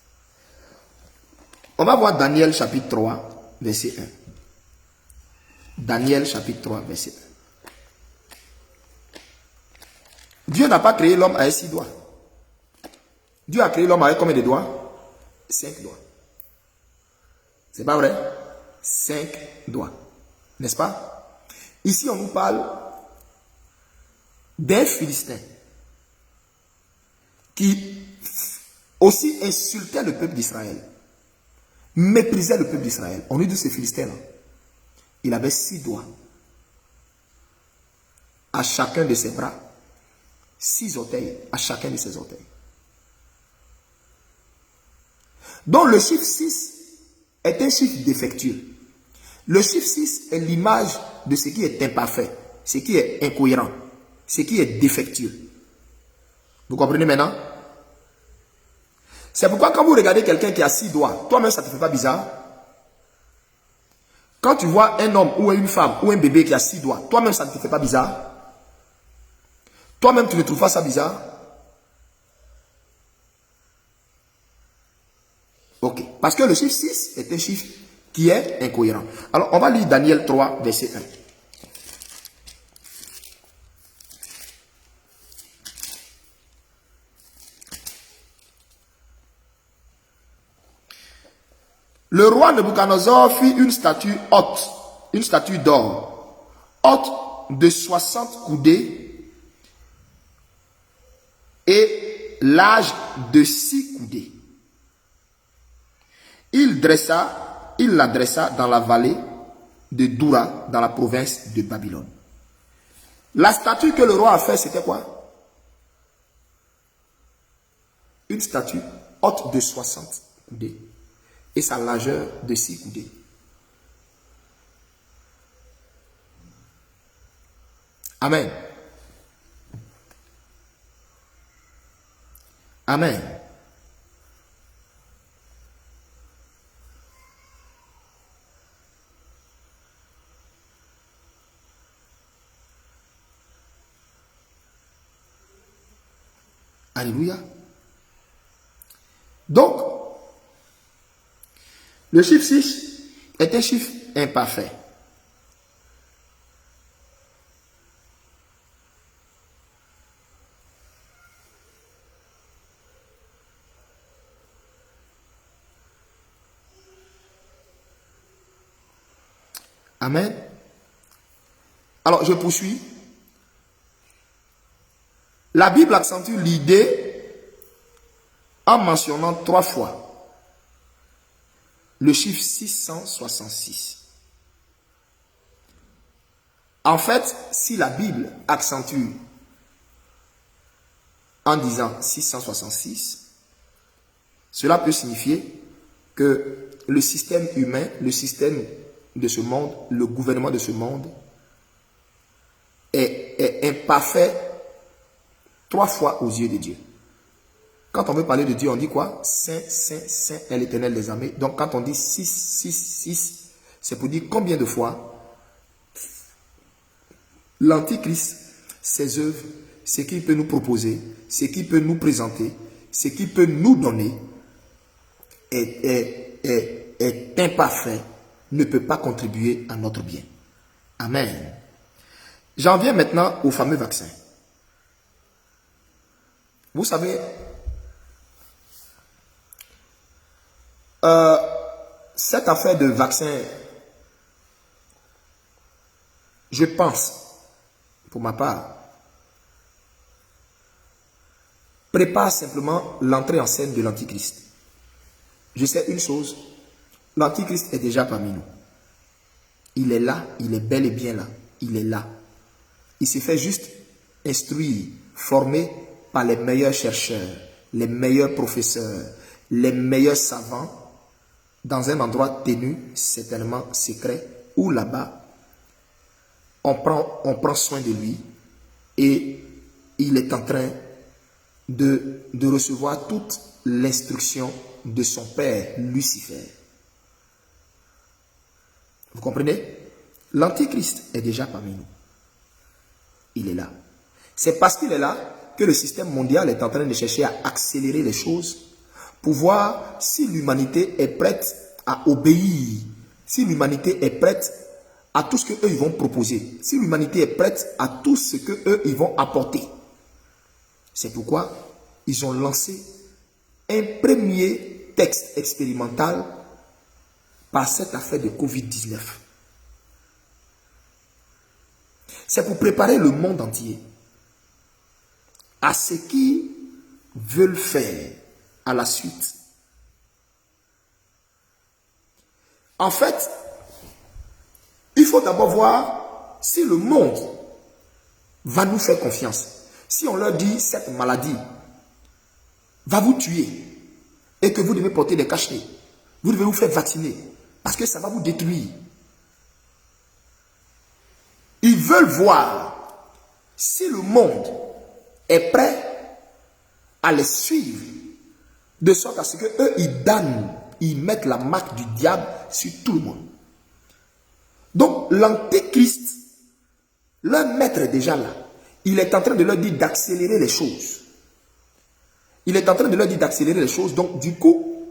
On va voir Daniel chapitre 3, verset 1. Daniel chapitre 3, verset 1. Dieu n'a pas créé l'homme avec 6 doigts. Dieu a créé l'homme avec combien de doigts? 5 doigts. C'est pas vrai? 5 doigts. N'est-ce pas? Ici, on nous parle d'un Philistin qui aussi insultait le peuple d'Israël, méprisait le peuple d'Israël. On lui dit ce Philistin-là, il avait 6 doigts à chacun de ses bras, 6 orteils à chacun de ses orteils. Donc le chiffre 6 est un chiffre défectueux. Le chiffre 6 est l'image de ce qui est imparfait, ce qui est incohérent, ce qui est défectueux. Vous comprenez maintenant? C'est pourquoi quand vous regardez quelqu'un qui a 6 doigts, toi-même ça ne te fait pas bizarre? Quand tu vois un homme ou une femme ou un bébé qui a 6 doigts, toi-même ça ne te fait pas bizarre? Toi-même tu ne trouves pas ça bizarre? Ok. Parce que le chiffre 6 est un chiffre qui est incohérent. Alors, on va lire Daniel 3, verset 1. Le roi Nebuchadnezzar fit une statue haute, une statue d'or, haute de 60 coudées et large de 6 coudées. Il la dressa dans la vallée de Doura, dans la province de Babylone. La statue que le roi a faite, c'était quoi? Une statue haute de 60 coudées et sa largeur de 6 coudées. Amen. Amen. Alléluia. Donc, le chiffre 6 est un chiffre imparfait. Amen. Alors, je poursuis. La Bible accentue l'idée en mentionnant 3 fois le chiffre 666. En fait, si la Bible accentue en disant 666, cela peut signifier que le système humain, le système de ce monde, le gouvernement de ce monde est imparfait 3 fois aux yeux de Dieu. Quand on veut parler de Dieu, on dit quoi? Saint, Saint, Saint est l'Éternel des armées. Donc quand on dit 666, c'est pour dire combien de fois l'Antichrist, ses œuvres, ce qu'il peut nous proposer, ce qu'il peut nous présenter, ce qu'il peut nous donner est imparfait, ne peut pas contribuer à notre bien. Amen. J'en viens maintenant au fameux vaccin. Vous savez, cette affaire de vaccin, je pense, pour ma part, prépare simplement l'entrée en scène de l'Antichrist. Je sais une chose, l'Antichrist est déjà parmi nous. Il est là, il est bel et bien là, il est là. Il se fait juste instruire, former par les meilleurs chercheurs, les meilleurs professeurs, les meilleurs savants, dans un endroit tenu, certainement secret, où là-bas, on prend soin de lui et il est en train de recevoir toute l'instruction de son père, Lucifer. Vous comprenez? L'Antichrist est déjà parmi nous. Il est là. C'est parce qu'il est là que le système mondial est en train de chercher à accélérer les choses pour voir si l'humanité est prête à obéir, si l'humanité est prête à tout ce qu'eux ils vont proposer, si l'humanité est prête à tout ce qu'eux ils vont apporter. C'est pourquoi ils ont lancé un premier texte expérimental par cette affaire de Covid-19. C'est pour préparer le monde entier à ce qu'ils veulent faire à la suite. En fait, il faut d'abord voir si le monde va nous faire confiance. Si on leur dit cette maladie va vous tuer et que vous devez porter des cachets, vous devez vous faire vacciner parce que ça va vous détruire. Ils veulent voir si le monde est prêt à les suivre de sorte à ce que eux ils mettent la marque du diable sur tout le monde. Donc l'Antéchrist, leur maître est déjà là. Il est en train de leur dire d'accélérer les choses. Il est en train de leur dire d'accélérer les choses. Donc du coup,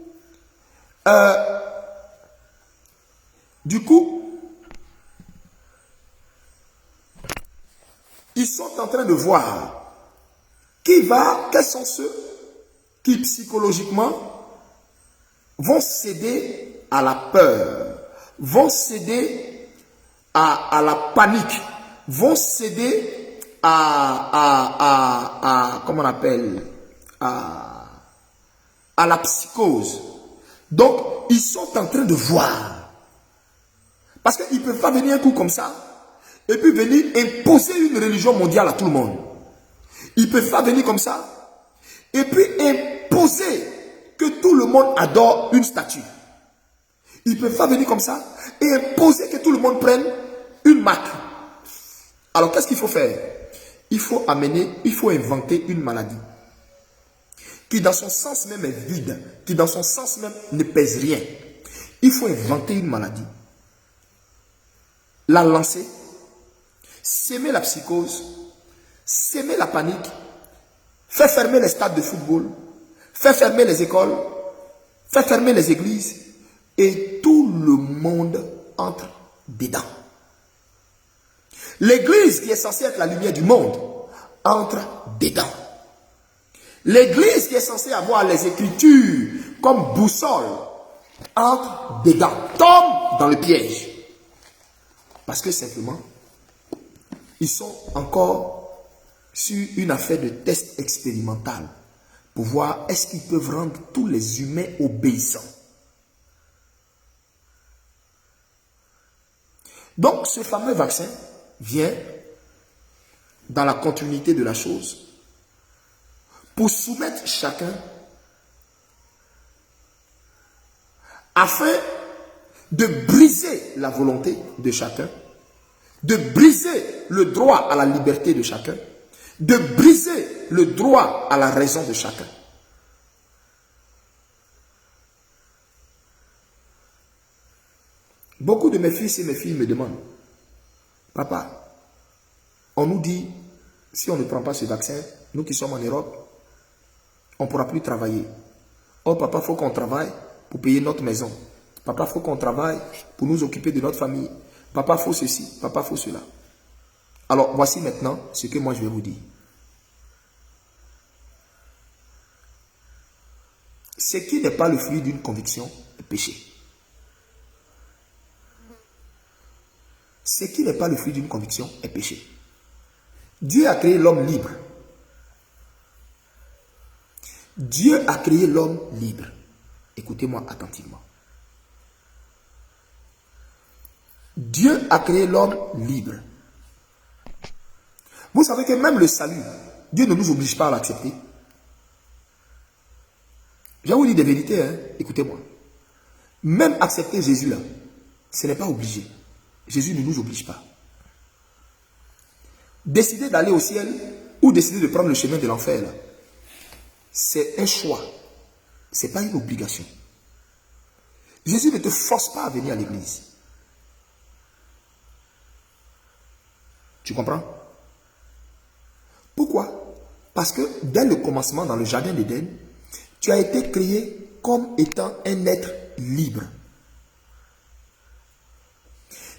ils sont en train de voir quels sont ceux qui psychologiquement vont céder à la peur, vont céder à la panique, vont céder comment on appelle, à la psychose. Donc, ils sont en train de voir. Parce qu'ils ne peuvent pas venir un coup comme ça et puis venir imposer une religion mondiale à tout le monde. Ils ne peuvent pas venir comme ça et puis imposer que tout le monde adore une statue. Ils ne peuvent pas venir comme ça et imposer que tout le monde prenne une marque. Alors, qu'est-ce qu'il faut faire? Il faut inventer une maladie qui dans son sens même est vide, qui dans son sens même ne pèse rien. Il faut inventer une maladie, la lancer, s'aimer la psychose, s'aimer la panique, faire fermer les stades de football, faire fermer les écoles, faire fermer les églises, et tout le monde entre dedans. L'église qui est censée être la lumière du monde entre dedans. L'église qui est censée avoir les Écritures comme boussole entre dedans, tombe dans le piège. Parce que simplement, ils sont encore sur une affaire de test expérimental pour voir est-ce qu'ils peuvent rendre tous les humains obéissants. Donc, ce fameux vaccin vient dans la continuité de la chose pour soumettre chacun afin de briser la volonté de chacun, de briser le droit à la liberté de chacun, de briser le droit à la raison de chacun. Beaucoup de mes fils et mes filles me demandent, papa, on nous dit, si on ne prend pas ce vaccin, nous qui sommes en Europe, on ne pourra plus travailler. Oh papa, il faut qu'on travaille pour payer notre maison. Papa, il faut qu'on travaille pour nous occuper de notre famille. Papa, il faut ceci, papa, il faut cela. Alors, voici maintenant ce que moi je vais vous dire. Ce qui n'est pas le fruit d'une conviction est péché. Ce qui n'est pas le fruit d'une conviction est péché. Dieu a créé l'homme libre. Dieu a créé l'homme libre. Écoutez-moi attentivement. Dieu a créé l'homme libre. Vous savez que même le salut, Dieu ne nous oblige pas à l'accepter. Je vais vous dire des vérités, hein? Écoutez-moi. Même accepter Jésus là, ce n'est pas obligé. Jésus ne nous oblige pas. Décider d'aller au ciel ou décider de prendre le chemin de l'enfer là, c'est un choix. Ce n'est pas une obligation. Jésus ne te force pas à venir à l'église. Tu comprends? Pourquoi? Parce que dès le commencement dans le jardin d'Éden, tu as été créé comme étant un être libre.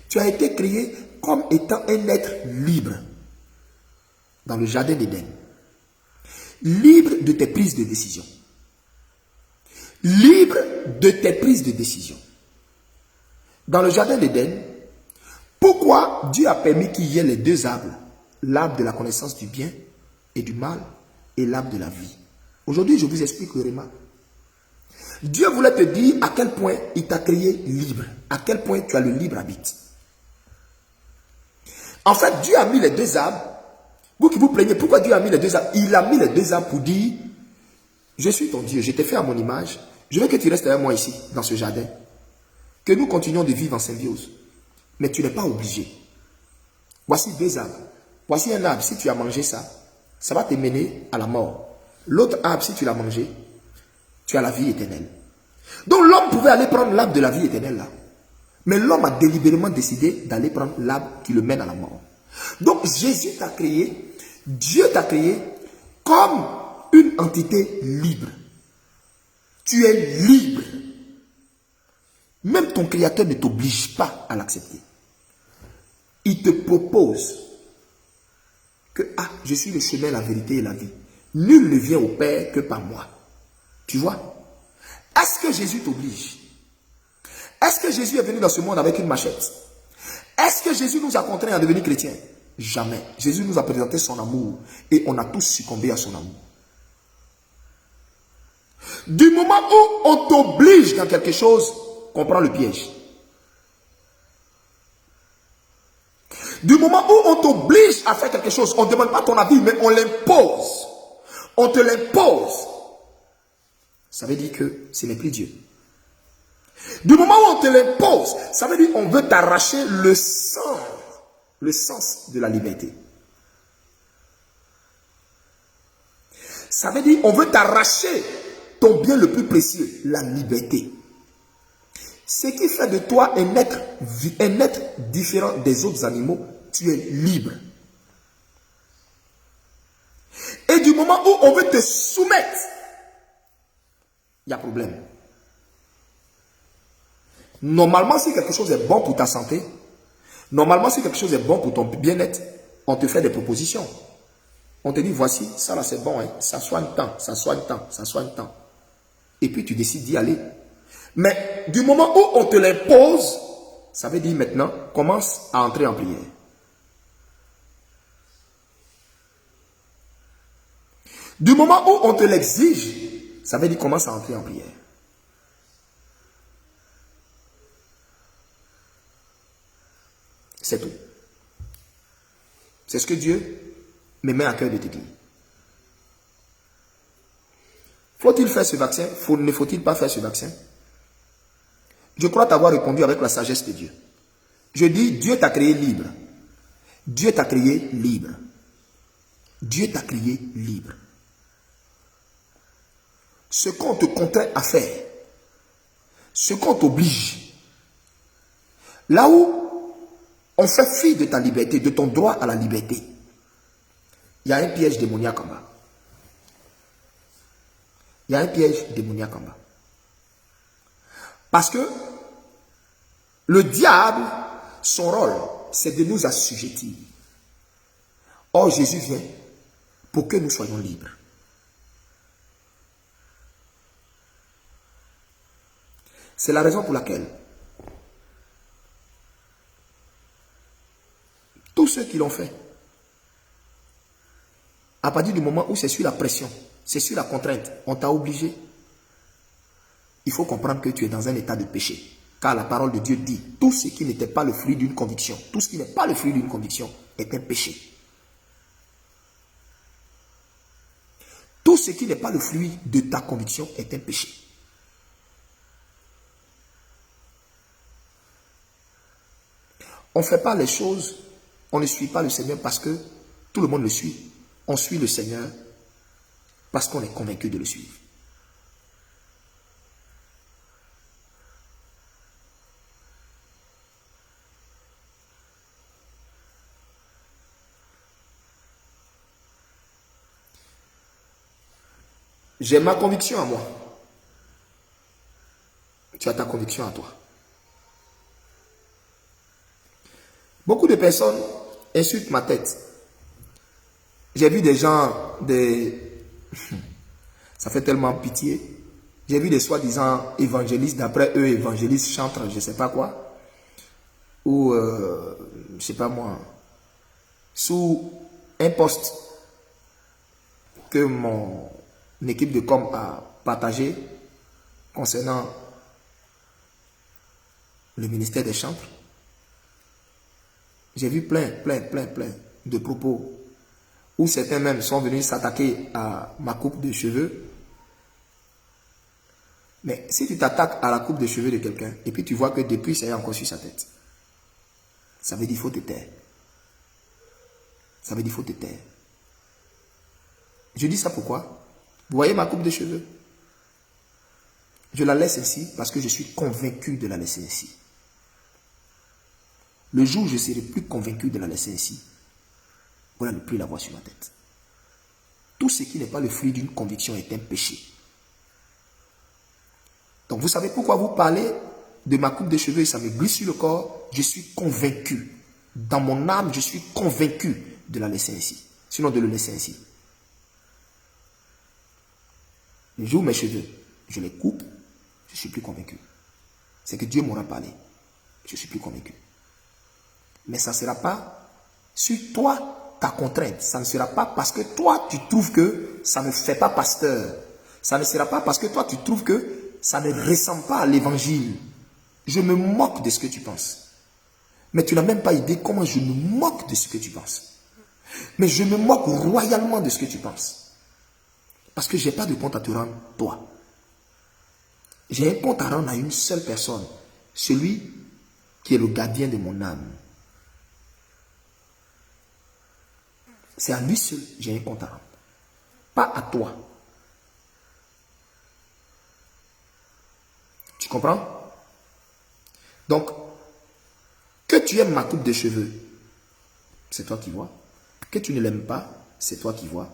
Tu as été créé comme étant un être libre dans le jardin d'Éden. Libre de tes prises de décision. Libre de tes prises de décision. Dans le jardin d'Éden, pourquoi Dieu a permis qu'il y ait les deux arbres, l'arbre de la connaissance du bien et du mal et l'arbre de la vie? Aujourd'hui, je vous explique le remarque. Dieu voulait te dire à quel point il t'a créé libre, à quel point tu as le libre arbitre. En fait, Dieu a mis les deux arbres. Vous qui vous plaignez, pourquoi Dieu a mis les deux arbres? Il a mis les deux arbres pour dire, je suis ton Dieu, je t'ai fait à mon image, je veux que tu restes avec moi ici, dans ce jardin. Que nous continuions de vivre en symbiose. Mais tu n'es pas obligé. Voici deux arbres. Voici un arbre, si tu as mangé ça, ça va te mener à la mort. L'autre arbre, si tu l'as mangé, tu as la vie éternelle. Donc l'homme pouvait aller prendre l'arbre de la vie éternelle là. Mais l'homme a délibérément décidé d'aller prendre l'arbre qui le mène à la mort. Donc Jésus t'a créé, Dieu t'a créé comme une entité libre. Tu es libre. Même ton créateur ne t'oblige pas à l'accepter. Il te propose que je suis le chemin, la vérité et la vie. Nul ne vient au Père que par moi. Tu vois? Est-ce que Jésus t'oblige? Est-ce que Jésus est venu dans ce monde avec une machette? Est-ce que Jésus nous a contraints à devenir chrétiens? Jamais. Jésus nous a présenté son amour et on a tous succombé à son amour. Du moment où on t'oblige dans quelque chose, comprends le piège. Du moment où on t'oblige à faire quelque chose, on ne demande pas ton avis, mais on l'impose. On te l'impose. Ça veut dire que ce n'est plus Dieu. Du moment où on te l'impose, ça veut dire qu'on veut t'arracher le sens de la liberté. Ça veut dire qu'on veut t'arracher ton bien le plus précieux, la liberté. Ce qui fait de toi un être différent des autres animaux, tu es libre. Et du moment où on veut te soumettre, il y a problème. Normalement, si quelque chose est bon pour ta santé, normalement, si quelque chose est bon pour ton bien-être, on te fait des propositions. On te dit, voici, ça là c'est bon, hein, ça soigne tant, ça soigne tant, ça soigne tant. Et puis tu décides d'y aller. Mais du moment où on te l'impose, ça veut dire maintenant, commence à entrer en prière. Du moment où on te l'exige, ça veut dire commence à entrer en prière. C'est tout. C'est ce que Dieu me met à cœur de te dire. Faut-il faire ce vaccin? Ne faut-il pas faire ce vaccin? Je crois t'avoir répondu avec la sagesse de Dieu. Je dis, Dieu t'a créé libre. Dieu t'a créé libre. Dieu t'a créé libre. Ce qu'on te contraint à faire, ce qu'on t'oblige, là où on fait fi de ta liberté, de ton droit à la liberté, il y a un piège démoniaque en bas. Il y a un piège démoniaque en bas. Parce que le diable, son rôle, c'est de nous assujettir. Or, Jésus vient pour que nous soyons libres. C'est la raison pour laquelle tous ceux qui l'ont fait, à partir du moment où c'est sur la pression, c'est sur la contrainte, on t'a obligé, il faut comprendre que tu es dans un état de péché. Car la parole de Dieu dit, tout ce qui n'était pas le fruit d'une conviction, tout ce qui n'est pas le fruit d'une conviction est un péché. Tout ce qui n'est pas le fruit de ta conviction est un péché. On ne fait pas les choses, on ne suit pas le Seigneur parce que tout le monde le suit. On suit le Seigneur parce qu'on est convaincu de le suivre. J'ai ma conviction à moi. Tu as ta conviction à toi. Beaucoup de personnes insultent ma tête. J'ai vu des gens, ça fait tellement pitié. J'ai vu des soi-disant évangélistes, d'après eux, évangélistes, chantres, je ne sais pas quoi. Ou, je ne sais pas moi, sous un poste que mon équipe de com a partagé concernant le ministère des chantres. J'ai vu plein de propos où certains même sont venus s'attaquer à ma coupe de cheveux. Mais si tu t'attaques à la coupe de cheveux de quelqu'un et puis tu vois que depuis ça est encore sur sa tête, ça veut dire qu'il faut te taire. Ça veut dire qu'il faut te taire. Je dis ça pourquoi? Vous voyez ma coupe de cheveux? Je la laisse ainsi parce que je suis convaincu de la laisser ainsi. Le jour où je serai plus convaincu de la laisser ainsi, voilà ne plus l'avoir sur ma tête. Tout ce qui n'est pas le fruit d'une conviction est un péché. Donc vous savez pourquoi vous parlez de ma coupe de cheveux et ça me glisse sur le corps? Je suis convaincu. Dans mon âme, je suis convaincu de la laisser ainsi. Sinon de le laisser ainsi. Le jour où mes cheveux, je les coupe, je ne suis plus convaincu. C'est que Dieu m'aura parlé. Je ne suis plus convaincu. Mais ça ne sera pas sur toi ta contrainte. Ça ne sera pas parce que toi tu trouves que ça ne fait pas pasteur. Ça ne sera pas parce que toi tu trouves que ça ne ressemble pas à l'évangile. Je me moque de ce que tu penses. Mais tu n'as même pas idée comment je me moque de ce que tu penses. Mais je me moque royalement de ce que tu penses. Parce que je n'ai pas de compte à te rendre, toi. J'ai un compte à rendre à une seule personne. Celui qui est le gardien de mon âme. C'est à lui seul j'ai un compte à rendre. Pas à toi. Tu comprends? Donc, que tu aimes ma coupe de cheveux, c'est toi qui vois. Que tu ne l'aimes pas, c'est toi qui vois.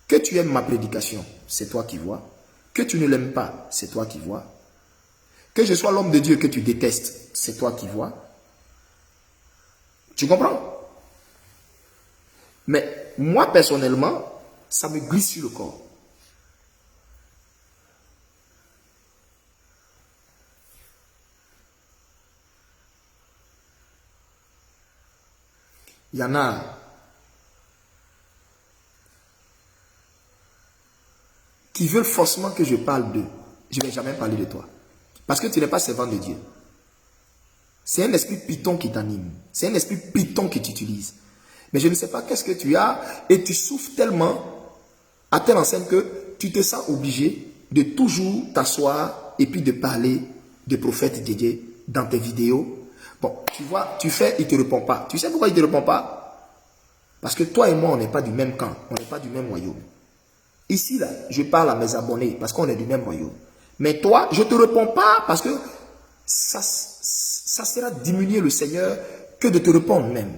Que tu aimes ma prédication, c'est toi qui vois. Que tu ne l'aimes pas, c'est toi qui vois. Que je sois l'homme de Dieu que tu détestes, c'est toi qui vois. Tu comprends? Mais moi, personnellement, ça me glisse sur le corps. Il y en a. qui veulent forcément que je parle d'eux, je ne vais jamais parler de toi. Parce que tu n'es pas servant de Dieu. C'est un esprit python qui t'anime. C'est un esprit python qui t'utilise. Mais je ne sais pas qu'est-ce que tu as et tu souffres tellement à telle enseigne que tu te sens obligé de toujours t'asseoir et puis de parler de prophète Didier dans tes vidéos. Bon, tu vois, tu fais, il ne te répond pas. Tu sais pourquoi il ne te répond pas? Parce que toi et moi, on n'est pas du même camp. On n'est pas du même royaume. Ici, là, je parle à mes abonnés parce qu'on est du même royaume. Mais toi, je ne te réponds pas parce que ça sera diminuer le Seigneur que de te répondre même.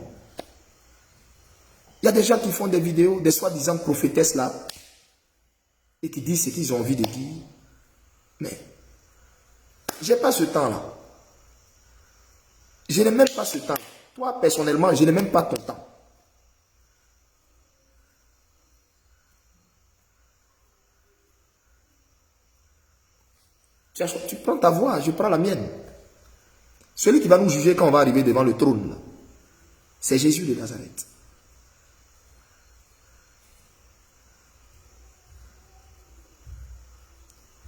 Il y a des gens qui font des vidéos, des soi-disant prophétesses là, et qui disent ce qu'ils ont envie de dire. Mais, je n'ai pas ce temps-là. Je n'ai même pas ce temps. Toi, personnellement, je n'ai même pas ton temps. Tu prends ta voix, je prends la mienne. Celui qui va nous juger quand on va arriver devant le trône, c'est Jésus de Nazareth.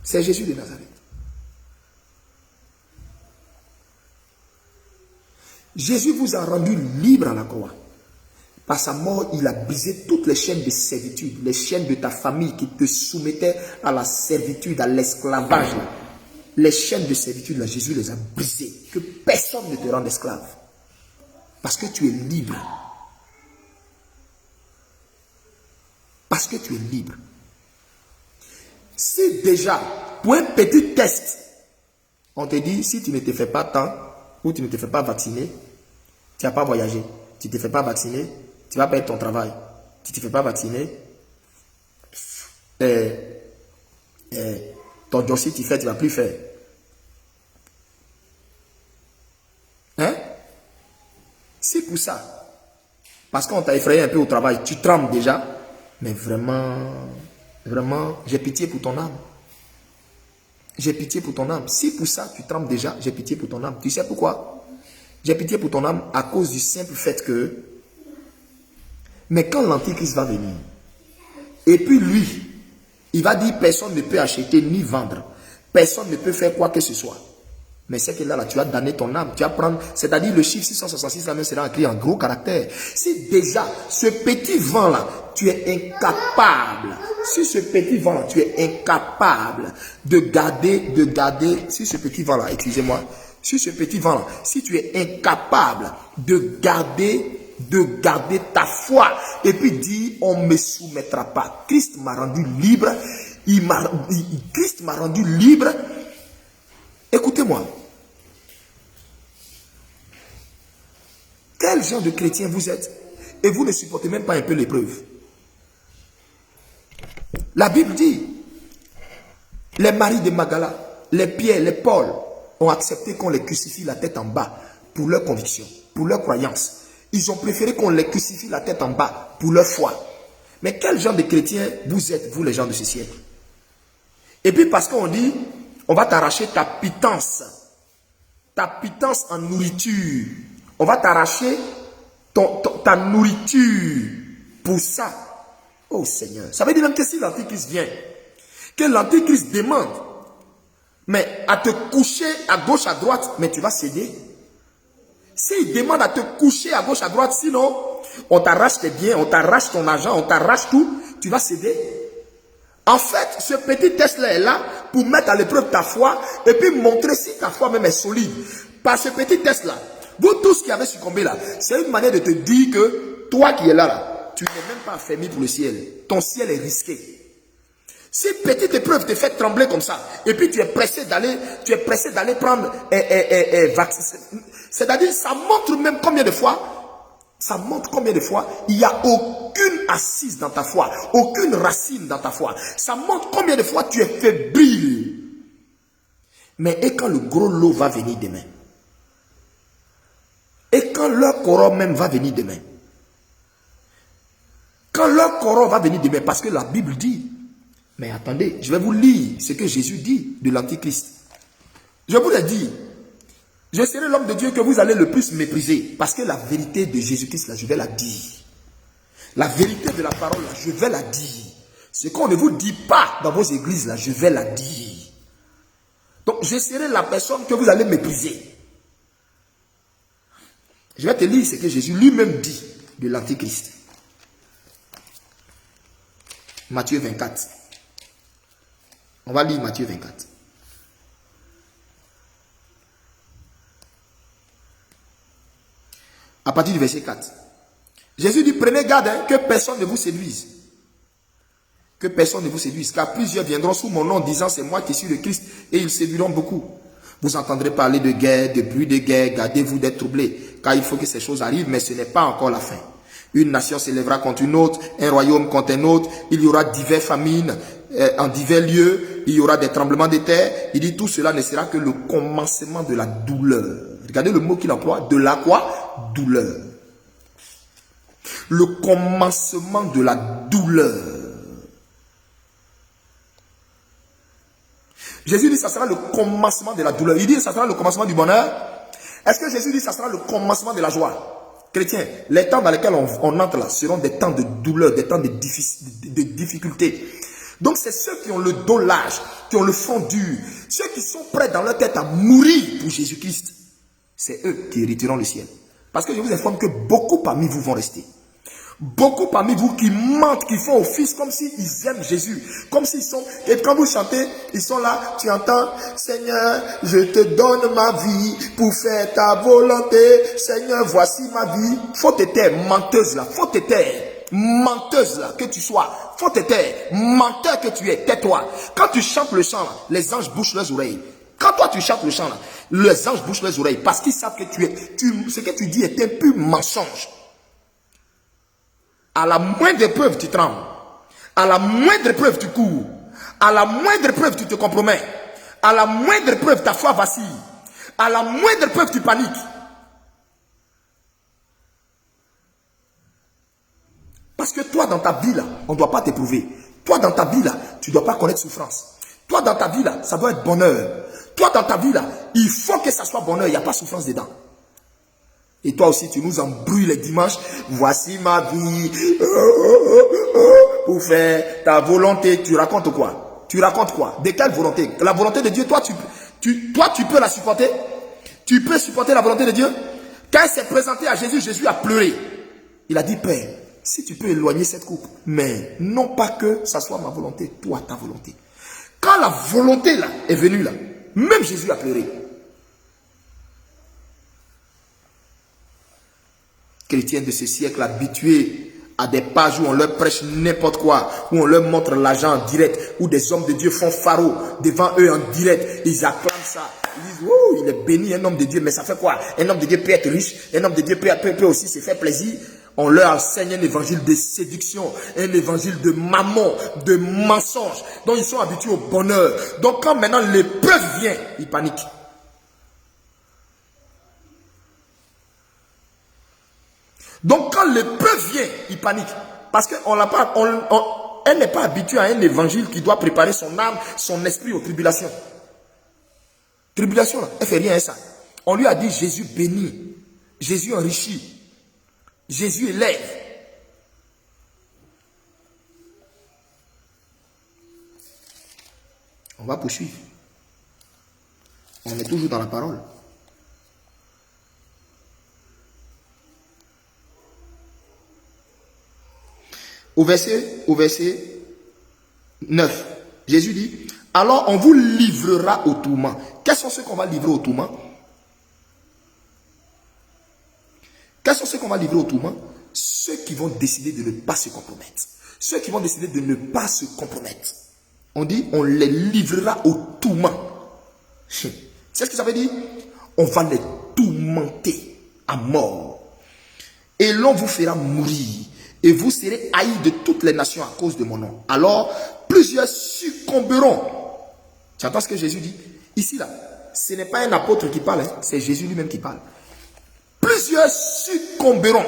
C'est Jésus de Nazareth. Jésus vous a rendu libre à la croix. Par sa mort, il a brisé toutes les chaînes de servitude, les chaînes de ta famille qui te soumettaient à la servitude, à l'esclavage. Les chaînes de servitude, là, Jésus les a brisées. Que personne ne te rende esclave. Parce que tu es libre. Parce que tu es libre. Si déjà, pour un petit test, on te dit, si tu ne te fais pas tant, ou tu ne te fais pas vacciner, tu n'as pas voyagé. Tu ne te fais pas vacciner, tu vas perdre ton travail. Tu ne te fais pas vacciner, ton dossier tu fais, tu ne vas plus faire. Hein? C'est pour ça. Parce qu'on t'a effrayé un peu au travail, tu trembles déjà. Mais vraiment, vraiment, j'ai pitié pour ton âme. J'ai pitié pour ton âme. Si pour ça tu trembles déjà, j'ai pitié pour ton âme. Tu sais pourquoi? J'ai pitié pour ton âme à cause du simple fait que, mais quand l'Antichrist va venir, et puis lui, il va dire personne ne peut acheter ni vendre. Personne ne peut faire quoi que ce soit. Mais c'est que là, tu as damné ton âme. Tu vas prendre, c'est-à-dire le chiffre 666 là même sera écrit en gros caractère. Si déjà, ce petit vent-là, tu es incapable, si ce petit vent-là, tu es incapable de garder, si ce petit vent-là, excusez-moi, si ce petit vent-là, si tu es incapable de garder ta foi et puis dire on ne me soumettra pas. Christ m'a rendu libre. Christ m'a rendu libre. Écoutez-moi. Quel genre de chrétien vous êtes et vous ne supportez même pas un peu l'épreuve? La Bible dit, les maris de Magdala, les Pierre, les Paul ont accepté qu'on les crucifie la tête en bas pour leur conviction, pour leur croyance. Ils ont préféré qu'on les crucifie la tête en bas pour leur foi. Mais quel genre de chrétien vous êtes, vous les gens de ce siècle? Et puis parce qu'on dit, on va t'arracher ta pitance en nourriture. On va t'arracher ta nourriture pour ça. Oh Seigneur. Ça veut dire même que si l'Antichrist vient, que l'Antichrist demande, mais à te coucher à gauche, à droite, mais tu vas céder. S'il demande à te coucher à gauche, à droite, sinon, on t'arrache tes biens, on t'arrache ton argent, on t'arrache tout, tu vas céder. En fait, ce petit test-là est là pour mettre à l'épreuve ta foi et puis montrer si ta foi même est solide. Par ce petit test-là, vous tous qui avez succombé là, c'est une manière de te dire que toi qui es là, tu n'es même pas affermi pour le ciel. Ton ciel est risqué. Si petite épreuve te fait trembler comme ça, et puis tu es pressé d'aller prendre vaccin. C'est-à-dire, ça montre même combien de fois, il n'y a aucune assise dans ta foi, aucune racine dans ta foi. Ça montre combien de fois tu es fébrile. Mais et quand le gros lot va venir demain? Et quand leur corps même va venir demain? Quand leur corps va venir demain, parce que la Bible dit, mais attendez, je vais vous lire ce que Jésus dit de l'Antichrist. Je vous l'ai dit, je serai l'homme de Dieu que vous allez le plus mépriser. Parce que la vérité de Jésus-Christ, là, je vais la dire. La vérité de la parole, là, je vais la dire. Ce qu'on ne vous dit pas dans vos églises, là, je vais la dire. Donc, je serai la personne que vous allez mépriser. Je vais te lire ce que Jésus lui-même dit de l'Antichrist. Matthieu 24. On va lire Matthieu 24. À partir du verset 4. Jésus dit, prenez garde que personne ne vous séduise. Que personne ne vous séduise. Car plusieurs viendront sous mon nom disant, c'est moi qui suis le Christ. Et ils séduiront beaucoup. Vous entendrez parler de guerre, de bruit de guerre. Gardez-vous d'être troublés. Car il faut que ces choses arrivent, mais ce n'est pas encore la fin. Une nation s'élèvera contre une autre, un royaume contre un autre. Il y aura diverses famines en divers lieux. Il y aura des tremblements de terre. Il dit tout cela ne sera que le commencement de la douleur. Regardez le mot qu'il emploie. De la quoi? Douleur. Le commencement de la douleur. Jésus dit ça sera le commencement de la douleur. Il dit ça sera le commencement du bonheur. Est-ce que Jésus dit ça sera le commencement de la joie? Chrétiens, les temps dans lesquels on entre là seront des temps de douleur, des temps de difficulté. Donc c'est ceux qui ont le dos large, qui ont le front dur, ceux qui sont prêts dans leur tête à mourir pour Jésus-Christ, c'est eux qui hériteront le ciel. Parce que je vous informe que beaucoup parmi vous vont rester. Beaucoup parmi vous qui mentent, qui font office comme s'ils aiment Jésus. Comme s'ils sont... Et quand vous chantez, ils sont là, tu entends, Seigneur, je te donne ma vie pour faire ta volonté. Seigneur, voici ma vie. Faut te taire, menteuse là. Faut te taire. Menteuse là, que tu sois. Faut te taire. Menteur que tu es, tais-toi. Quand tu chantes le chant là, les anges bouchent leurs oreilles. Quand toi tu chantes le chant là, les anges bouchent leurs oreilles. Parce qu'ils savent que ce que tu dis est un pur mensonge. À la moindre épreuve, tu trembles. À la moindre épreuve, tu cours. À la moindre épreuve, tu te compromets. À la moindre épreuve, ta foi vacille. À la moindre épreuve, tu paniques. Parce que toi, dans ta vie, là, on ne doit pas t'éprouver. Toi, dans ta vie, là, tu ne dois pas connaître souffrance. Toi, dans ta vie, là, ça doit être bonheur. Toi, dans ta vie, là, il faut que ça soit bonheur. Il n'y a pas souffrance dedans. Et toi aussi, tu nous embrouilles les dimanches. Voici ma vie. Pour faire ta volonté. Tu racontes quoi? Tu racontes quoi? De quelle volonté? La volonté de Dieu, toi, tu peux la supporter? Tu peux supporter la volonté de Dieu? Quand il s'est présenté à Jésus, Jésus a pleuré. Il a dit, Père, si tu peux éloigner cette coupe, mais non pas que ça soit ma volonté, toi, ta volonté. Quand la volonté là est venue là, même Jésus a pleuré. Chrétiens de ce siècle habitués à des pages où on leur prêche n'importe quoi, où on leur montre l'argent en direct, où des hommes de Dieu font pharo devant eux en direct, ils acclament ça, ils disent, oh, il est béni un homme de Dieu, mais ça fait quoi? Un homme de Dieu peut être riche, un homme de Dieu peut aussi se faire plaisir. On leur enseigne un évangile de séduction, un évangile de mammon, de mensonge, dont ils sont habitués au bonheur. Donc quand maintenant l'épreuve vient, ils paniquent. Donc quand l'épreuve vient, il panique. Parce qu'elle n'est pas habituée à un évangile qui doit préparer son âme, son esprit aux tribulations. Tribulation, là, elle ne fait rien à ça. On lui a dit Jésus bénit, Jésus enrichit, Jésus élève. On va poursuivre. On est toujours dans la parole. Au verset 9, Jésus dit, alors on vous livrera au tourment. Quels sont ceux qu'on va livrer au tourment? Quels sont ceux qu'on va livrer au tourment? Ceux qui vont décider de ne pas se compromettre. Ceux qui vont décider de ne pas se compromettre. On dit, on les livrera au tourment. C'est ce que ça veut dire? On va les tourmenter à mort. Et l'on vous fera mourir. Et vous serez haïs de toutes les nations à cause de mon nom. Alors, plusieurs succomberont. Tu entends ce que Jésus dit? Ici, là, ce n'est pas un apôtre qui parle, hein, c'est Jésus lui-même qui parle. Plusieurs succomberont.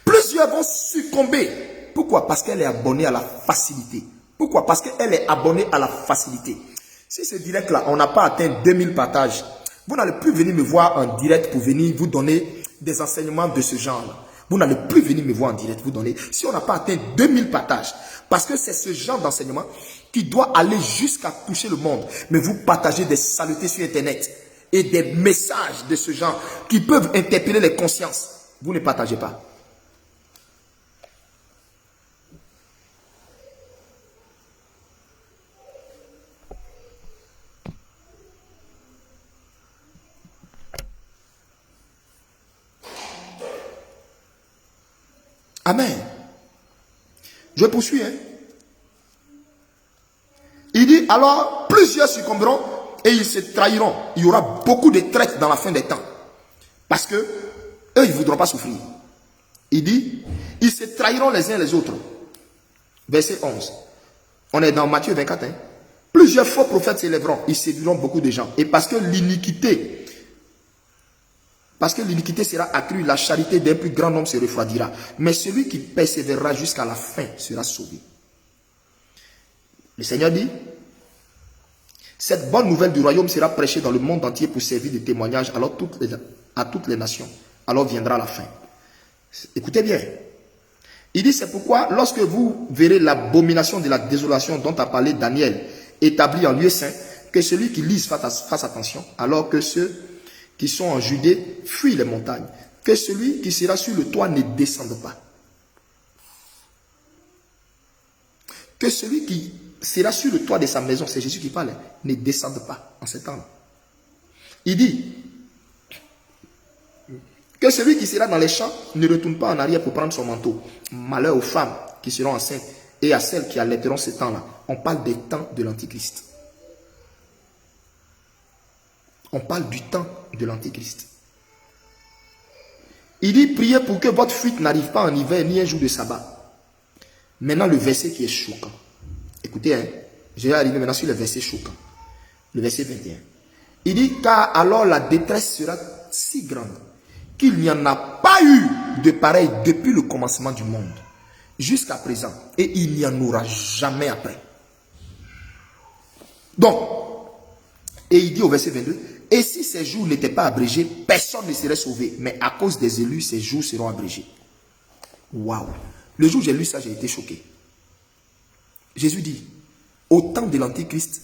Plusieurs vont succomber. Pourquoi? Parce qu'elle est abonnée à la facilité. Pourquoi? Parce qu'elle est abonnée à la facilité. Si ce direct-là, on n'a pas atteint 2000 partages, vous n'allez plus venir me voir en direct pour venir vous donner des enseignements de ce genre-là. Vous n'allez plus venir me voir en direct, vous donner. Si on n'a pas atteint 2000 partages, parce que c'est ce genre d'enseignement qui doit aller jusqu'à toucher le monde. Mais vous partagez des saletés sur Internet et des messages de ce genre qui peuvent interpeller les consciences. Vous ne partagez pas. Amen. Je poursuis. Il dit, alors plusieurs succomberont et ils se trahiront. Il y aura beaucoup de traîtres dans la fin des temps. Parce que eux, ils ne voudront pas souffrir. Il dit, ils se trahiront les uns les autres. Verset 11. On est dans Matthieu 24. Plusieurs faux prophètes s'élèveront. Ils séduiront beaucoup de gens. Et parce que l'iniquité sera accrue, la charité d'un plus grand nombre se refroidira. Mais celui qui persévérera jusqu'à la fin sera sauvé. Le Seigneur dit, cette bonne nouvelle du royaume sera prêchée dans le monde entier pour servir de témoignage à toutes les nations. Alors viendra la fin. Écoutez bien. Il dit, c'est pourquoi lorsque vous verrez l'abomination de la désolation dont a parlé Daniel, établie en lieu saint, que celui qui lise fasse attention, alors que ceux qui sont en Judée fuient les montagnes. Que celui qui sera sur le toit ne descende pas. Que celui qui sera sur le toit de sa maison, c'est Jésus qui parle, ne descende pas en ce temps-là. Il dit que celui qui sera dans les champs ne retourne pas en arrière pour prendre son manteau. Malheur aux femmes qui seront enceintes et à celles qui allaiteront ce temps-là. On parle des temps de l'Antichrist. On parle du temps de l'Antichrist. Il dit, priez pour que votre fuite n'arrive pas en hiver ni un jour de sabbat. Maintenant, le verset qui est choquant. Écoutez, je vais arriver maintenant sur le verset choquant. Le verset 21. Il dit, car alors la détresse sera si grande qu'il n'y en a pas eu de pareil depuis le commencement du monde jusqu'à présent. Et il n'y en aura jamais après. Donc, et il dit au verset 22, et si ces jours n'étaient pas abrégés, personne ne serait sauvé. Mais à cause des élus, ces jours seront abrégés. Waouh! Le jour où j'ai lu ça, j'ai été choqué. Jésus dit, au temps de l'Antichrist,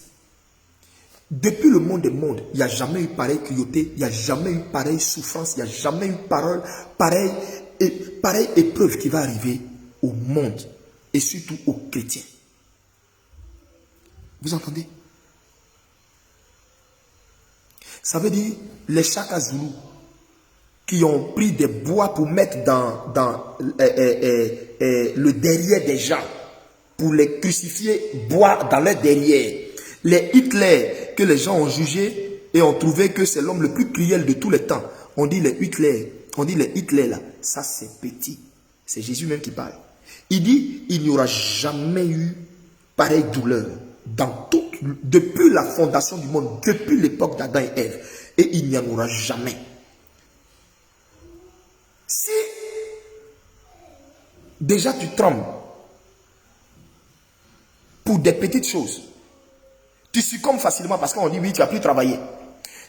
depuis le monde des mondes, il n'y a jamais eu pareille cruauté, il n'y a jamais eu pareille souffrance, il n'y a jamais eu pareille épreuve qui va arriver au monde et surtout aux chrétiens. Vous entendez? Ça veut dire les Chaka Zulu qui ont pris des bois pour mettre dans le derrière des gens, pour les crucifier, bois dans leur derrière. Les Hitler que les gens ont jugés et ont trouvé que c'est l'homme le plus cruel de tous les temps. On dit les Hitler là, ça c'est petit. C'est Jésus même qui parle. Il dit, il n'y aura jamais eu pareille douleur depuis la fondation du monde, depuis l'époque d'Adam et Ève. Et il n'y en aura jamais. Si déjà tu trembles pour des petites choses, tu succombes facilement parce qu'on dit oui, tu as pu travailler.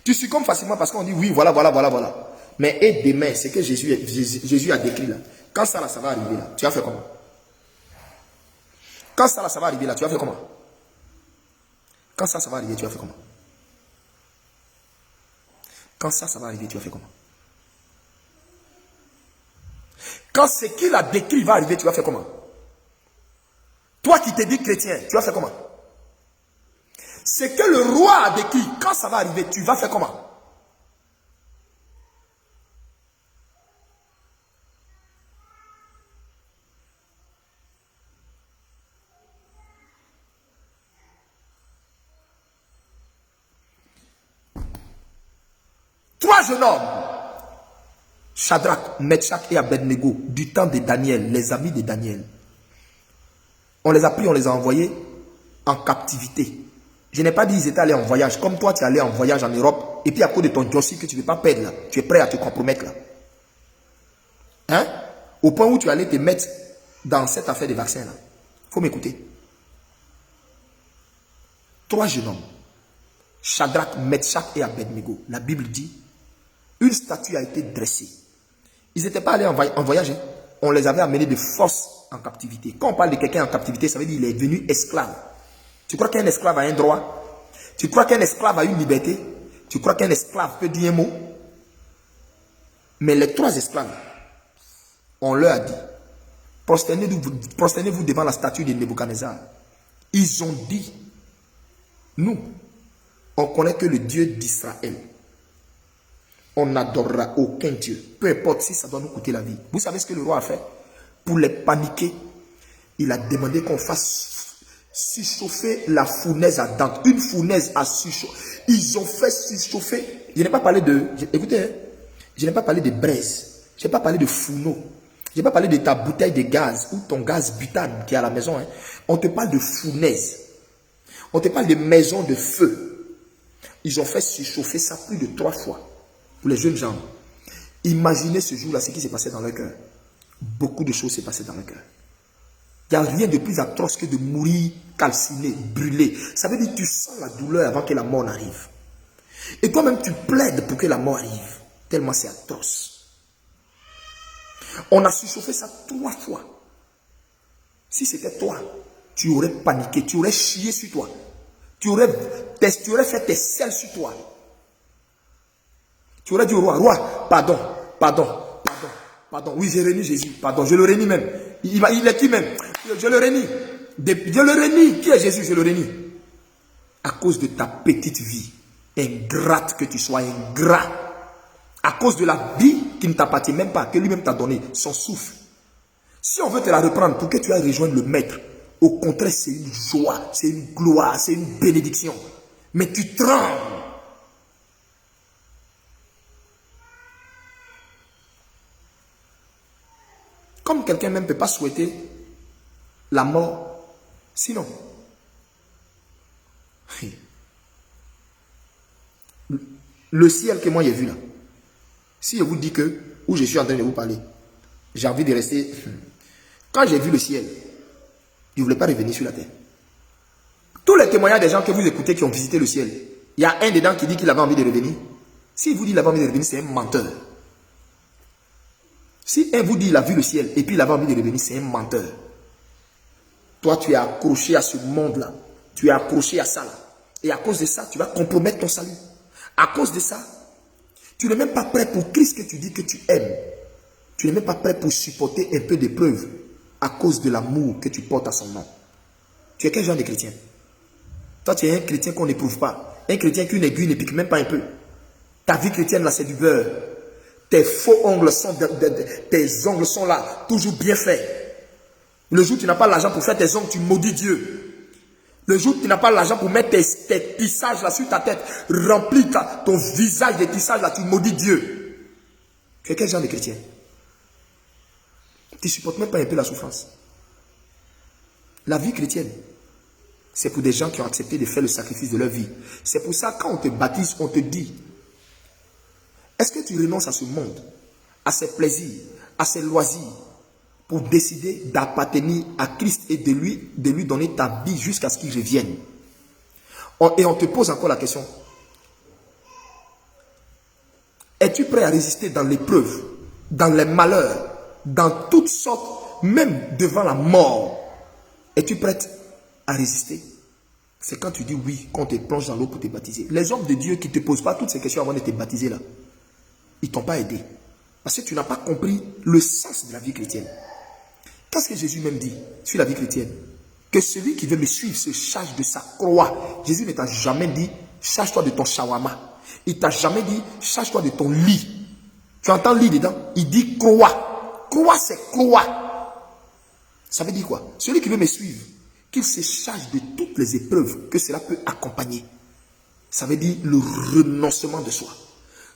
Tu succombes facilement parce qu'on dit oui, voilà. Mais et demain, c'est que Jésus a décrit là. Quand ça là, ça va arriver là, tu as fait comment? Quand ça là, ça va arriver là, tu as fait comment? Quand ça va arriver, tu as fait comment? Quand ça va arriver, tu as fait comment? Quand ce qu'il a décrit va arriver, tu vas faire comment? Toi qui te dis chrétien, tu vas faire comment? Ce que le roi a décrit, quand ça va arriver, tu vas faire comment? Trois jeunes hommes, Shadrach, Meshach et Abednego, du temps de Daniel, les amis de Daniel. On les a pris, on les a envoyés en captivité. Je n'ai pas dit qu'ils étaient allés en voyage. Comme toi, tu es allé en voyage en Europe. Et puis à cause de ton dossier que tu ne veux pas perdre là, tu es prêt à te compromettre là. Hein? Au point où tu allais te mettre dans cette affaire de vaccin là. Il faut m'écouter. Trois jeunes hommes. Shadrach, Meshach et Abednego. La Bible dit, une statue a été dressée. Ils n'étaient pas allés en voyage. Hein. On les avait amenés de force en captivité. Quand on parle de quelqu'un en captivité, ça veut dire qu'il est devenu esclave. Tu crois qu'un esclave a un droit? Tu crois qu'un esclave a une liberté? Tu crois qu'un esclave peut dire un mot? Mais les 3 esclaves, on leur a dit, prosternez-vous devant la statue de Nebuchadnezzar. Ils ont dit, nous, on connaît que le Dieu d'Israël. On n'adorera aucun Dieu, peu importe si ça doit nous coûter la vie. Vous savez ce que le roi a fait? Pour les paniquer, il a demandé qu'on fasse surchauffer la fournaise à dents. Une fournaise à surchauffer. Ils ont fait surchauffer. Je n'ai pas parlé de... Écoutez, hein, je n'ai pas parlé de braise. Je n'ai pas parlé de fourneau. Je n'ai pas parlé de ta bouteille de gaz ou ton gaz butane qui est à la maison. Hein. On te parle de fournaise. On te parle de maison de feu. Ils ont fait surchauffer ça plus de 3 fois. Pour les jeunes gens. Imaginez ce jour-là ce qui s'est passé dans leur cœur. Beaucoup de choses s'est passé dans leur cœur. Il n'y a rien de plus atroce que de mourir calciné, brûlé. Ça veut dire que tu sens la douleur avant que la mort n'arrive. Et toi-même, tu plaides pour que la mort arrive. Tellement c'est atroce. On a surchauffé ça 3 fois. Si c'était toi, tu aurais paniqué, tu aurais chié sur toi. Tu aurais fait tes selles sur toi. Tu aurais dit au roi, roi, pardon. Oui, j'ai renié Jésus. Pardon, je le renie même. Il est qui même? Je le renie. Je le renie. Qui est Jésus? Je le renie. À cause de ta petite vie. Ingrate que tu sois, ingrat. À cause de la vie qui ne t'appartient même pas, que lui-même t'a donné, son souffle. Si on veut te la reprendre pour que tu ailles rejoindre le maître, au contraire, c'est une joie, c'est une gloire, c'est une bénédiction. Mais tu trembles. Comme quelqu'un même ne peut pas souhaiter la mort, sinon. Le ciel que moi j'ai vu là, si je vous dis que, où je suis en train de vous parler, j'ai envie de rester. Quand j'ai vu le ciel, je ne voulais pas revenir sur la terre. Tous les témoignages des gens que vous écoutez qui ont visité le ciel, il y a un dedans qui dit qu'il avait envie de revenir. S'il vous dit qu'il avait envie de revenir, c'est un menteur. Si un vous dit qu'il a vu le ciel et puis il avait envie de revenir, c'est un menteur. Toi, tu es accroché à ce monde-là. Tu es accroché à ça là. Et à cause de ça, tu vas compromettre ton salut. À cause de ça, tu n'es même pas prêt pour Christ que tu dis que tu aimes. Tu n'es même pas prêt pour supporter un peu d'épreuve à cause de l'amour que tu portes à son nom. Tu es quel genre de chrétien? Toi, tu es un chrétien qu'on n'éprouve pas. Un chrétien qu'une aiguille ne pique même pas un peu. Ta vie chrétienne là, c'est du beurre. Tes faux ongles sont, tes ongles sont là, toujours bien faits. Le jour où tu n'as pas l'argent pour faire tes ongles, tu maudis Dieu. Le jour où tu n'as pas l'argent pour mettre tes tissages là sur ta tête, remplis ton visage de tissages là, tu maudis Dieu. Tu es quel genre de chrétien? Tu ne supportes même pas un peu la souffrance. La vie chrétienne, c'est pour des gens qui ont accepté de faire le sacrifice de leur vie. C'est pour ça, quand on te baptise, on te dit, est-ce que tu renonces à ce monde, à ses plaisirs, à ses loisirs, pour décider d'appartenir à Christ et de lui donner ta vie jusqu'à ce qu'il revienne? Et on te pose encore la question, es-tu prêt à résister dans l'épreuve, dans les malheurs, dans toutes sortes, même devant la mort? Es-tu prête à résister? C'est quand tu dis oui, qu'on te plonge dans l'eau pour te baptiser. Les hommes de Dieu qui ne te posent pas toutes ces questions avant de te baptiser là, ils ne t'ont pas aidé. Parce que tu n'as pas compris le sens de la vie chrétienne. Qu'est-ce que Jésus même dit sur la vie chrétienne? Que celui qui veut me suivre se charge de sa croix. Jésus ne t'a jamais dit, charge-toi de ton shawarma. Il ne t'a jamais dit, charge-toi de ton lit. Tu entends lit dedans? Il dit croix. Croix, c'est croix. Ça veut dire quoi? Celui qui veut me suivre, qu'il se charge de toutes les épreuves que cela peut accompagner. Ça veut dire le renoncement de soi.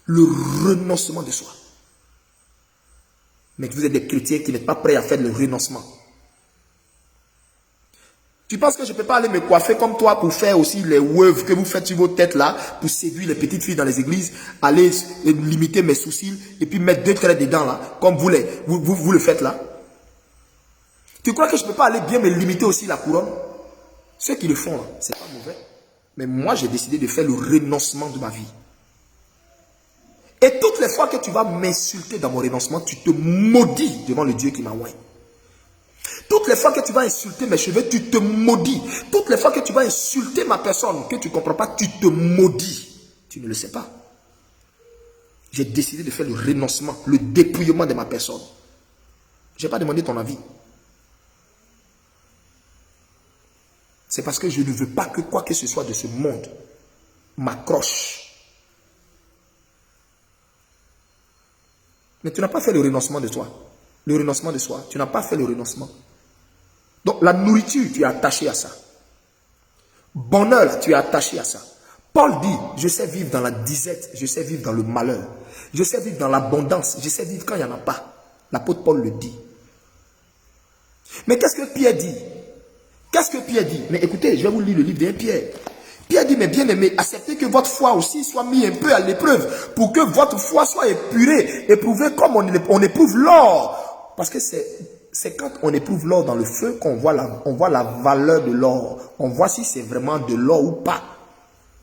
Le renoncement de soi. Mais vous êtes des chrétiens qui n'êtes pas prêts à faire le renoncement. Tu penses que je ne peux pas aller me coiffer comme toi pour faire aussi les weuves que vous faites sur vos têtes là, pour séduire les petites filles dans les églises, aller limiter mes sourcils et puis mettre 2 traits dedans là, comme vous le faites là? Tu crois que je ne peux pas aller bien me limiter aussi la couronne? Ceux qui le font là, c'est pas mauvais. Mais moi j'ai décidé de faire le renoncement de ma vie. Et toutes les fois que tu vas m'insulter dans mon renoncement, tu te maudis devant le Dieu qui m'a oint. Toutes les fois que tu vas insulter mes cheveux, tu te maudis. Toutes les fois que tu vas insulter ma personne, que tu ne comprends pas, tu te maudis. Tu ne le sais pas. J'ai décidé de faire le renoncement, le dépouillement de ma personne. Je n'ai pas demandé ton avis. C'est parce que je ne veux pas que quoi que ce soit de ce monde m'accroche. Mais tu n'as pas fait le renoncement de toi. Le renoncement de soi. Tu n'as pas fait le renoncement. Donc la nourriture, tu es attaché à ça. Bonheur, tu es attaché à ça. Paul dit, je sais vivre dans la disette, je sais vivre dans le malheur. Je sais vivre dans l'abondance, je sais vivre quand il n'y en a pas. L'apôtre Paul le dit. Mais qu'est-ce que Pierre dit? Qu'est-ce que Pierre dit? Mais écoutez, je vais vous lire le livre de Pierre. Pierre dit, mais bien aimé, acceptez que votre foi aussi soit mise un peu à l'épreuve pour que votre foi soit épurée, éprouvée comme on éprouve l'or. Parce que c'est quand on éprouve l'or dans le feu qu'on voit la valeur de l'or. On voit si c'est vraiment de l'or ou pas.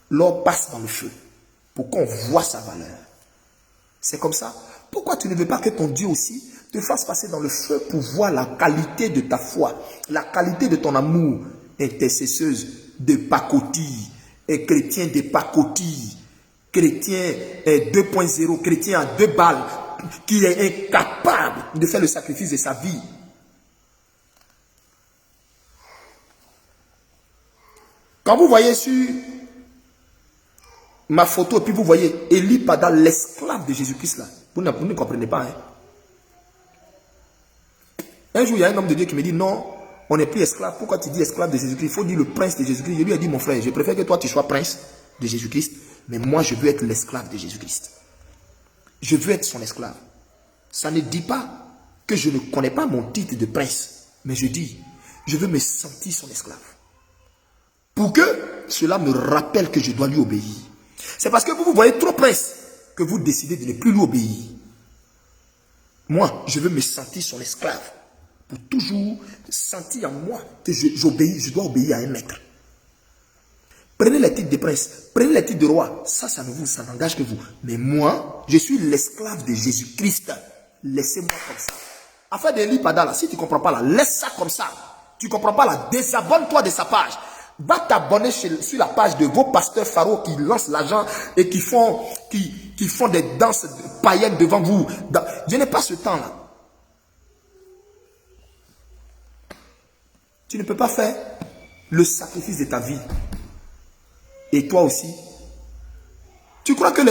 L'or passe dans le feu pour qu'on voit sa valeur. C'est comme ça. Pourquoi tu ne veux pas que ton Dieu aussi te fasse passer dans le feu pour voir la qualité de ta foi, la qualité de ton amour, intercesseuse de pacotille, et chrétien de pacotille, chrétien 2.0, chrétien à 2 balles, qui est incapable de faire le sacrifice de sa vie. Quand vous voyez sur ma photo, et puis vous voyez Élie Pada, l'esclave de Jésus-Christ là, vous ne comprenez pas. Hein? Un jour, il y a un homme de Dieu qui me dit, non, on n'est plus esclave. Pourquoi tu dis esclave de Jésus-Christ? Il faut dire le prince de Jésus-Christ. Je lui ai dit, mon frère, je préfère que toi tu sois prince de Jésus-Christ, mais moi je veux être l'esclave de Jésus-Christ. Je veux être son esclave. Ça ne dit pas que je ne connais pas mon titre de prince, mais je dis, je veux me sentir son esclave. Pour que cela me rappelle que je dois lui obéir. C'est parce que vous voyez trop prince que vous décidez de ne plus lui obéir. Moi, je veux me sentir son esclave. Pour toujours sentir en moi que je dois obéir à un maître. Prenez les titres de prince, prenez les titres de roi. Ça n'engage que vous. Mais moi, je suis l'esclave de Jésus-Christ. Laissez-moi comme ça. Afin d'Élie Pada, là, si tu ne comprends pas, là, laisse ça comme ça. Tu ne comprends pas, là, désabonne-toi de sa page. Va t'abonner sur la page de vos pasteurs pharaons qui lancent l'argent et qui font des danses païennes devant vous. Je n'ai pas ce temps-là. Tu ne peux pas faire le sacrifice de ta vie. Et toi aussi. Tu crois que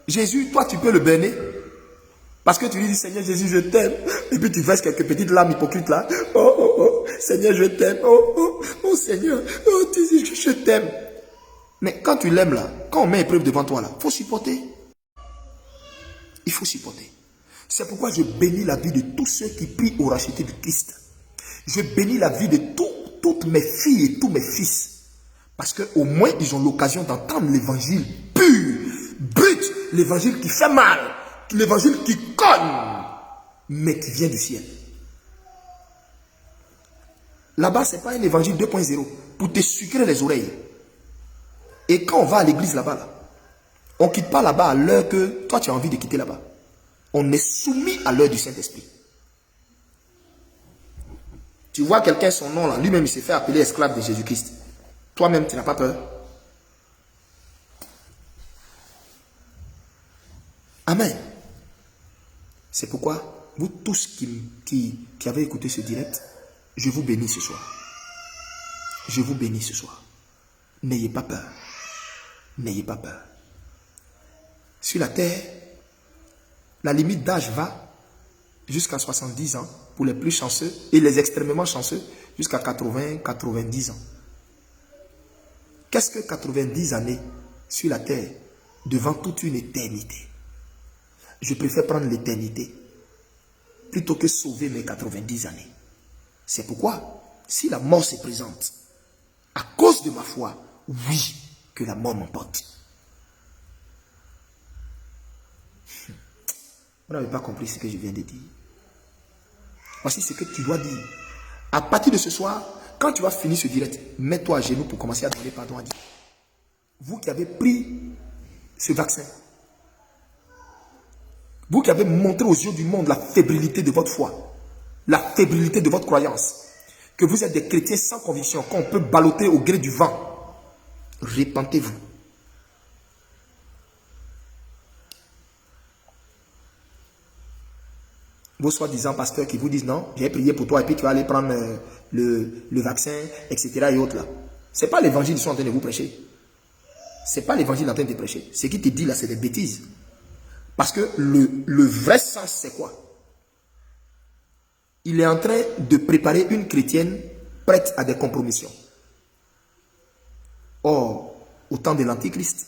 Jésus, toi, tu peux le bénir? Parce que tu lui dis, Seigneur Jésus, je t'aime. Et puis tu verses quelques petites larmes hypocrites là. Oh, oh, oh, Seigneur, je t'aime. Oh, oh, oh, Seigneur, oh, tu dis que je t'aime. Mais quand tu l'aimes là, quand on met épreuve devant toi là, il faut supporter. Il faut supporter. C'est pourquoi je bénis la vie de tous ceux qui prient au racheté du Christ. Je bénis la vie de toutes mes filles et tous mes fils. Parce qu'au moins, ils ont l'occasion d'entendre l'évangile pur, brut, l'évangile qui fait mal, l'évangile qui cogne, mais qui vient du ciel. Là-bas, ce n'est pas un évangile 2.0 pour te sucrer les oreilles. Et quand on va à l'église là-bas, là, on ne quitte pas là-bas à l'heure que toi, tu as envie de quitter là-bas. On est soumis à l'heure du Saint-Esprit. Tu vois quelqu'un, son nom là, lui-même il s'est fait appeler esclave de Jésus-Christ. Toi-même, tu n'as pas peur. Amen. C'est pourquoi, vous tous qui avez écouté ce direct, je vous bénis ce soir. Je vous bénis ce soir. N'ayez pas peur. N'ayez pas peur. Sur la terre, la limite d'âge va jusqu'à 70 ans pour les plus chanceux et les extrêmement chanceux jusqu'à 80, 90 ans. Qu'est-ce que 90 années sur la terre devant toute une éternité? Je préfère prendre l'éternité plutôt que sauver mes 90 années. C'est pourquoi, si la mort se présente, à cause de ma foi, oui, que la mort m'emporte. Vous n'avez pas compris ce que je viens de dire. Voici ce que tu dois dire. À partir de ce soir, quand tu vas finir ce direct, mets-toi à genoux pour commencer à demander pardon à Dieu. Vous qui avez pris ce vaccin, Vous qui avez montré aux yeux du monde la fébrilité de votre foi, la fébrilité de votre croyance, que vous êtes des chrétiens sans conviction, qu'on peut balloter au gré du vent, repentez-vous. Vos soi-disant pasteurs qui vous disent non, j'ai prié pour toi et puis tu vas aller prendre le vaccin, etc. et autres là. Ce n'est pas l'évangile qu'ils sont en train de vous prêcher. Ce n'est pas l'évangile en train de prêcher. Ce qui te dit là, c'est des bêtises. Parce que le vrai sens, c'est quoi? Il est en train de préparer une chrétienne prête à des compromissions. Or, au temps de l'Antichrist,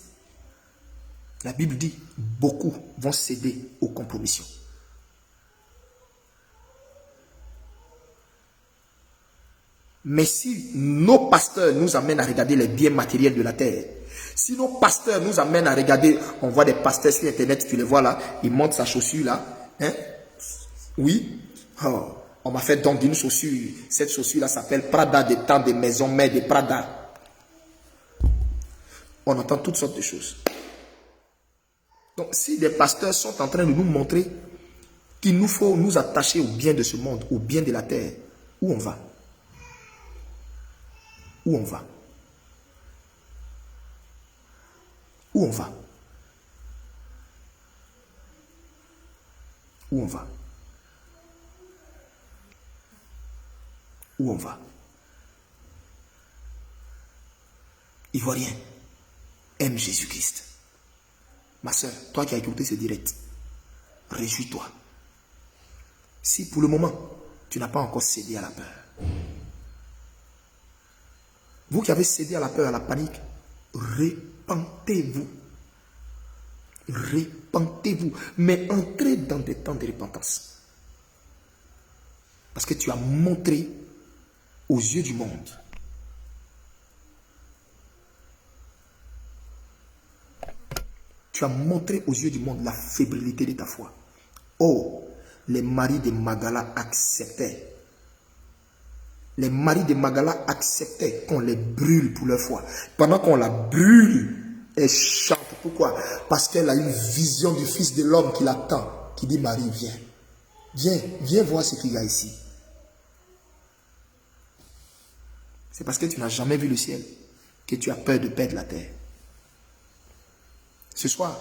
la Bible dit, beaucoup vont céder aux compromissions. Mais si nos pasteurs nous amènent à regarder les biens matériels de la terre, si nos pasteurs nous amènent à regarder, on voit des pasteurs sur internet, tu les vois là, ils montent sa chaussure là, hein? Oui, oh, on m'a fait don d'une chaussure, cette chaussure là s'appelle Prada, des temps des maisons mères de Prada. On entend toutes sortes de choses. Donc si des pasteurs sont en train de nous montrer qu'il nous faut nous attacher au bien de ce monde, au bien de la terre, où on va? Où on va? Où on va? Où on va? Où on va? Ivoirien, aime Jésus-Christ. Ma soeur, toi qui as écouté ce direct, réjouis-toi. Si pour le moment, tu n'as pas encore cédé à la peur, vous qui avez cédé à la peur, à la panique, repentez-vous. Repentez-vous. Mais entrez dans des temps de repentance. Parce que tu as montré aux yeux du monde. Tu as montré aux yeux du monde la fébrilité de ta foi. Oh, les maris de Magala acceptaient. Les maris de Magala acceptaient qu'on les brûle pour leur foi. Pendant qu'on la brûle, elle chante. Pourquoi? Parce qu'elle a une vision du Fils de l'homme qui l'attend. Qui dit, Marie, viens. Viens, viens voir ce qu'il y a ici. C'est parce que tu n'as jamais vu le ciel que tu as peur de perdre la terre. Ce soir,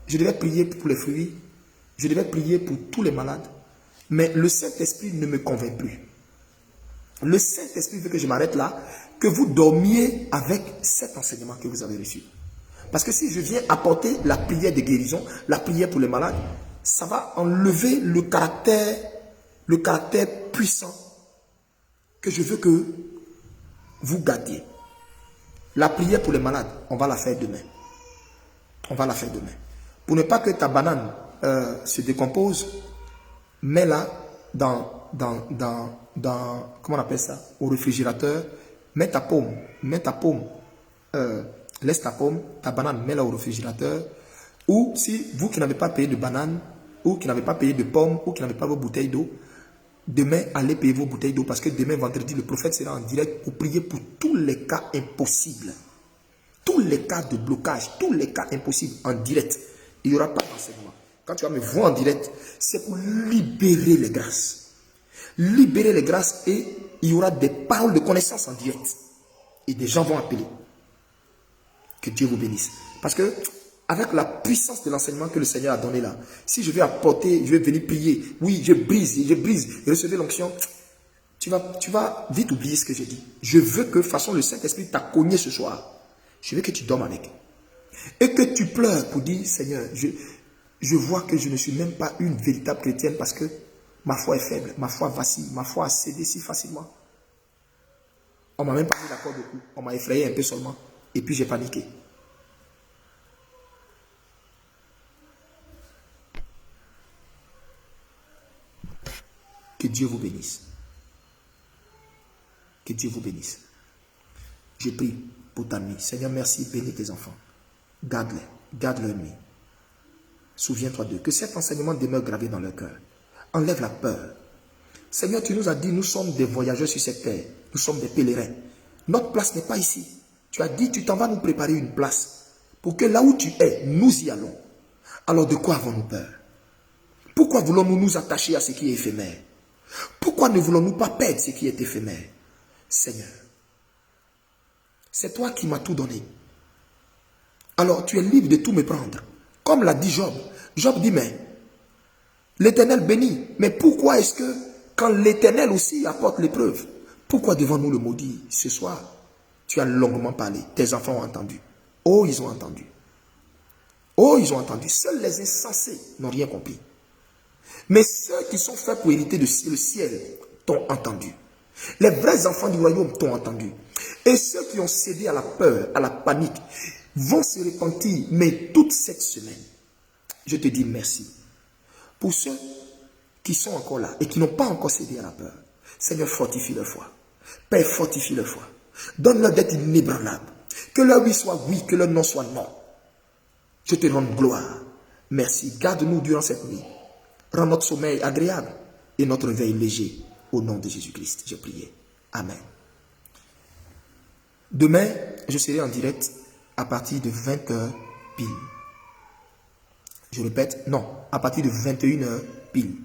je devais prier pour les fruits. Je devais prier pour tous les malades. Mais le Saint-Esprit ne me convainc plus. Le Saint-Esprit veut que je m'arrête là, que vous dormiez avec cet enseignement que vous avez reçu. Parce que si je viens apporter la prière de guérison, la prière pour les malades, ça va enlever le caractère puissant que je veux que vous gardiez. La prière pour les malades, on va la faire demain. On va la faire demain. Pour ne pas que ta banane se décompose, mets-la comment on appelle ça, au réfrigérateur, mets ta pomme, laisse ta pomme, ta banane, mets-la au réfrigérateur. Ou si vous qui n'avez pas payé de banane, ou qui n'avez pas payé de pommes, ou qui n'avez pas vos bouteilles d'eau, demain, allez payer vos bouteilles d'eau, parce que demain, vendredi, le prophète sera en direct pour prier pour tous les cas impossibles. Tous les cas de blocage, tous les cas impossibles en direct. Il n'y aura pas d'enseignement. Quand tu vas me voir en direct, c'est pour libérer les grâces. Libérer les grâces et il y aura des paroles de connaissance en direct. Et des gens vont appeler. Que Dieu vous bénisse. Parce que, avec la puissance de l'enseignement que le Seigneur a donné là, si je vais apporter, je vais venir prier, oui, je brise, recevez l'onction, tu vas vite oublier ce que j'ai dit. Je veux que, de toute façon, le Saint-Esprit t'a cogné ce soir. Je veux que tu dormes avec. Et que tu pleures pour dire, Seigneur, je vois que je ne suis même pas une véritable chrétienne parce que ma foi est faible, ma foi vacille, ma foi a cédé si facilement. On m'a même pas mis d'accord beaucoup. On m'a effrayé un peu seulement. Et puis j'ai paniqué. Que Dieu vous bénisse. Que Dieu vous bénisse. Je prie pour ta nuit. Seigneur, merci, bénis tes enfants. Garde-les, garde leur nuit. Souviens-toi d'eux. Que cet enseignement demeure gravé dans leur cœur. Enlève la peur. Seigneur, tu nous as dit, nous sommes des voyageurs sur cette terre. Nous sommes des pèlerins. Notre place n'est pas ici. Tu as dit, tu t'en vas nous préparer une place. Pour que là où tu es, nous y allons. Alors de quoi avons-nous peur? Pourquoi voulons-nous nous attacher à ce qui est éphémère? Pourquoi ne voulons-nous pas perdre ce qui est éphémère? Seigneur, c'est toi qui m'as tout donné. Alors tu es libre de tout me prendre. Comme l'a dit Job. Job dit, mais l'Éternel bénit. Mais pourquoi est-ce que quand l'Éternel aussi apporte l'épreuve, pourquoi devons-nous le maudire? Ce soir, tu as longuement parlé. Tes enfants ont entendu. Oh, ils ont entendu. Oh, ils ont entendu. Seuls les insensés n'ont rien compris. Mais ceux qui sont faits pour hériter le ciel t'ont entendu. Les vrais enfants du royaume t'ont entendu. Et ceux qui ont cédé à la peur, à la panique, vont se repentir. Mais toute cette semaine, je te dis merci. Pour ceux qui sont encore là et qui n'ont pas encore cédé à la peur, Seigneur, fortifie leur foi. Père, fortifie leur foi. Donne-leur d'être inébranlables. Que leur oui soit oui, que leur non soit non. Je te rends gloire. Merci. Garde-nous durant cette nuit. Rends notre sommeil agréable et notre réveil léger. Au nom de Jésus-Christ, j'ai prié. Amen. Demain, je serai en direct à partir de 20h pile. Je répète, non, à partir de 21h pile.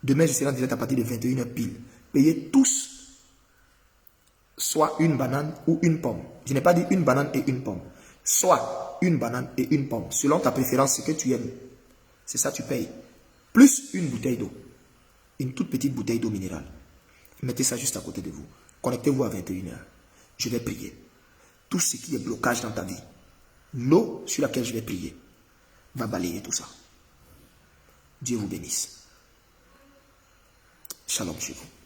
Demain, je serai en direct à partir de 21h pile. Payez tous soit une banane ou une pomme. Je n'ai pas dit une banane et une pomme. Soit une banane et une pomme. Selon ta préférence, ce que tu aimes. C'est ça, tu payes. Plus une bouteille d'eau. Une toute petite bouteille d'eau minérale. Mettez ça juste à côté de vous. Connectez-vous à 21h. Je vais prier. Tout ce qui est blocage dans ta vie, l'eau sur laquelle je vais prier, va balayer tout ça. Dieu vous bénisse. Shalom chez vous.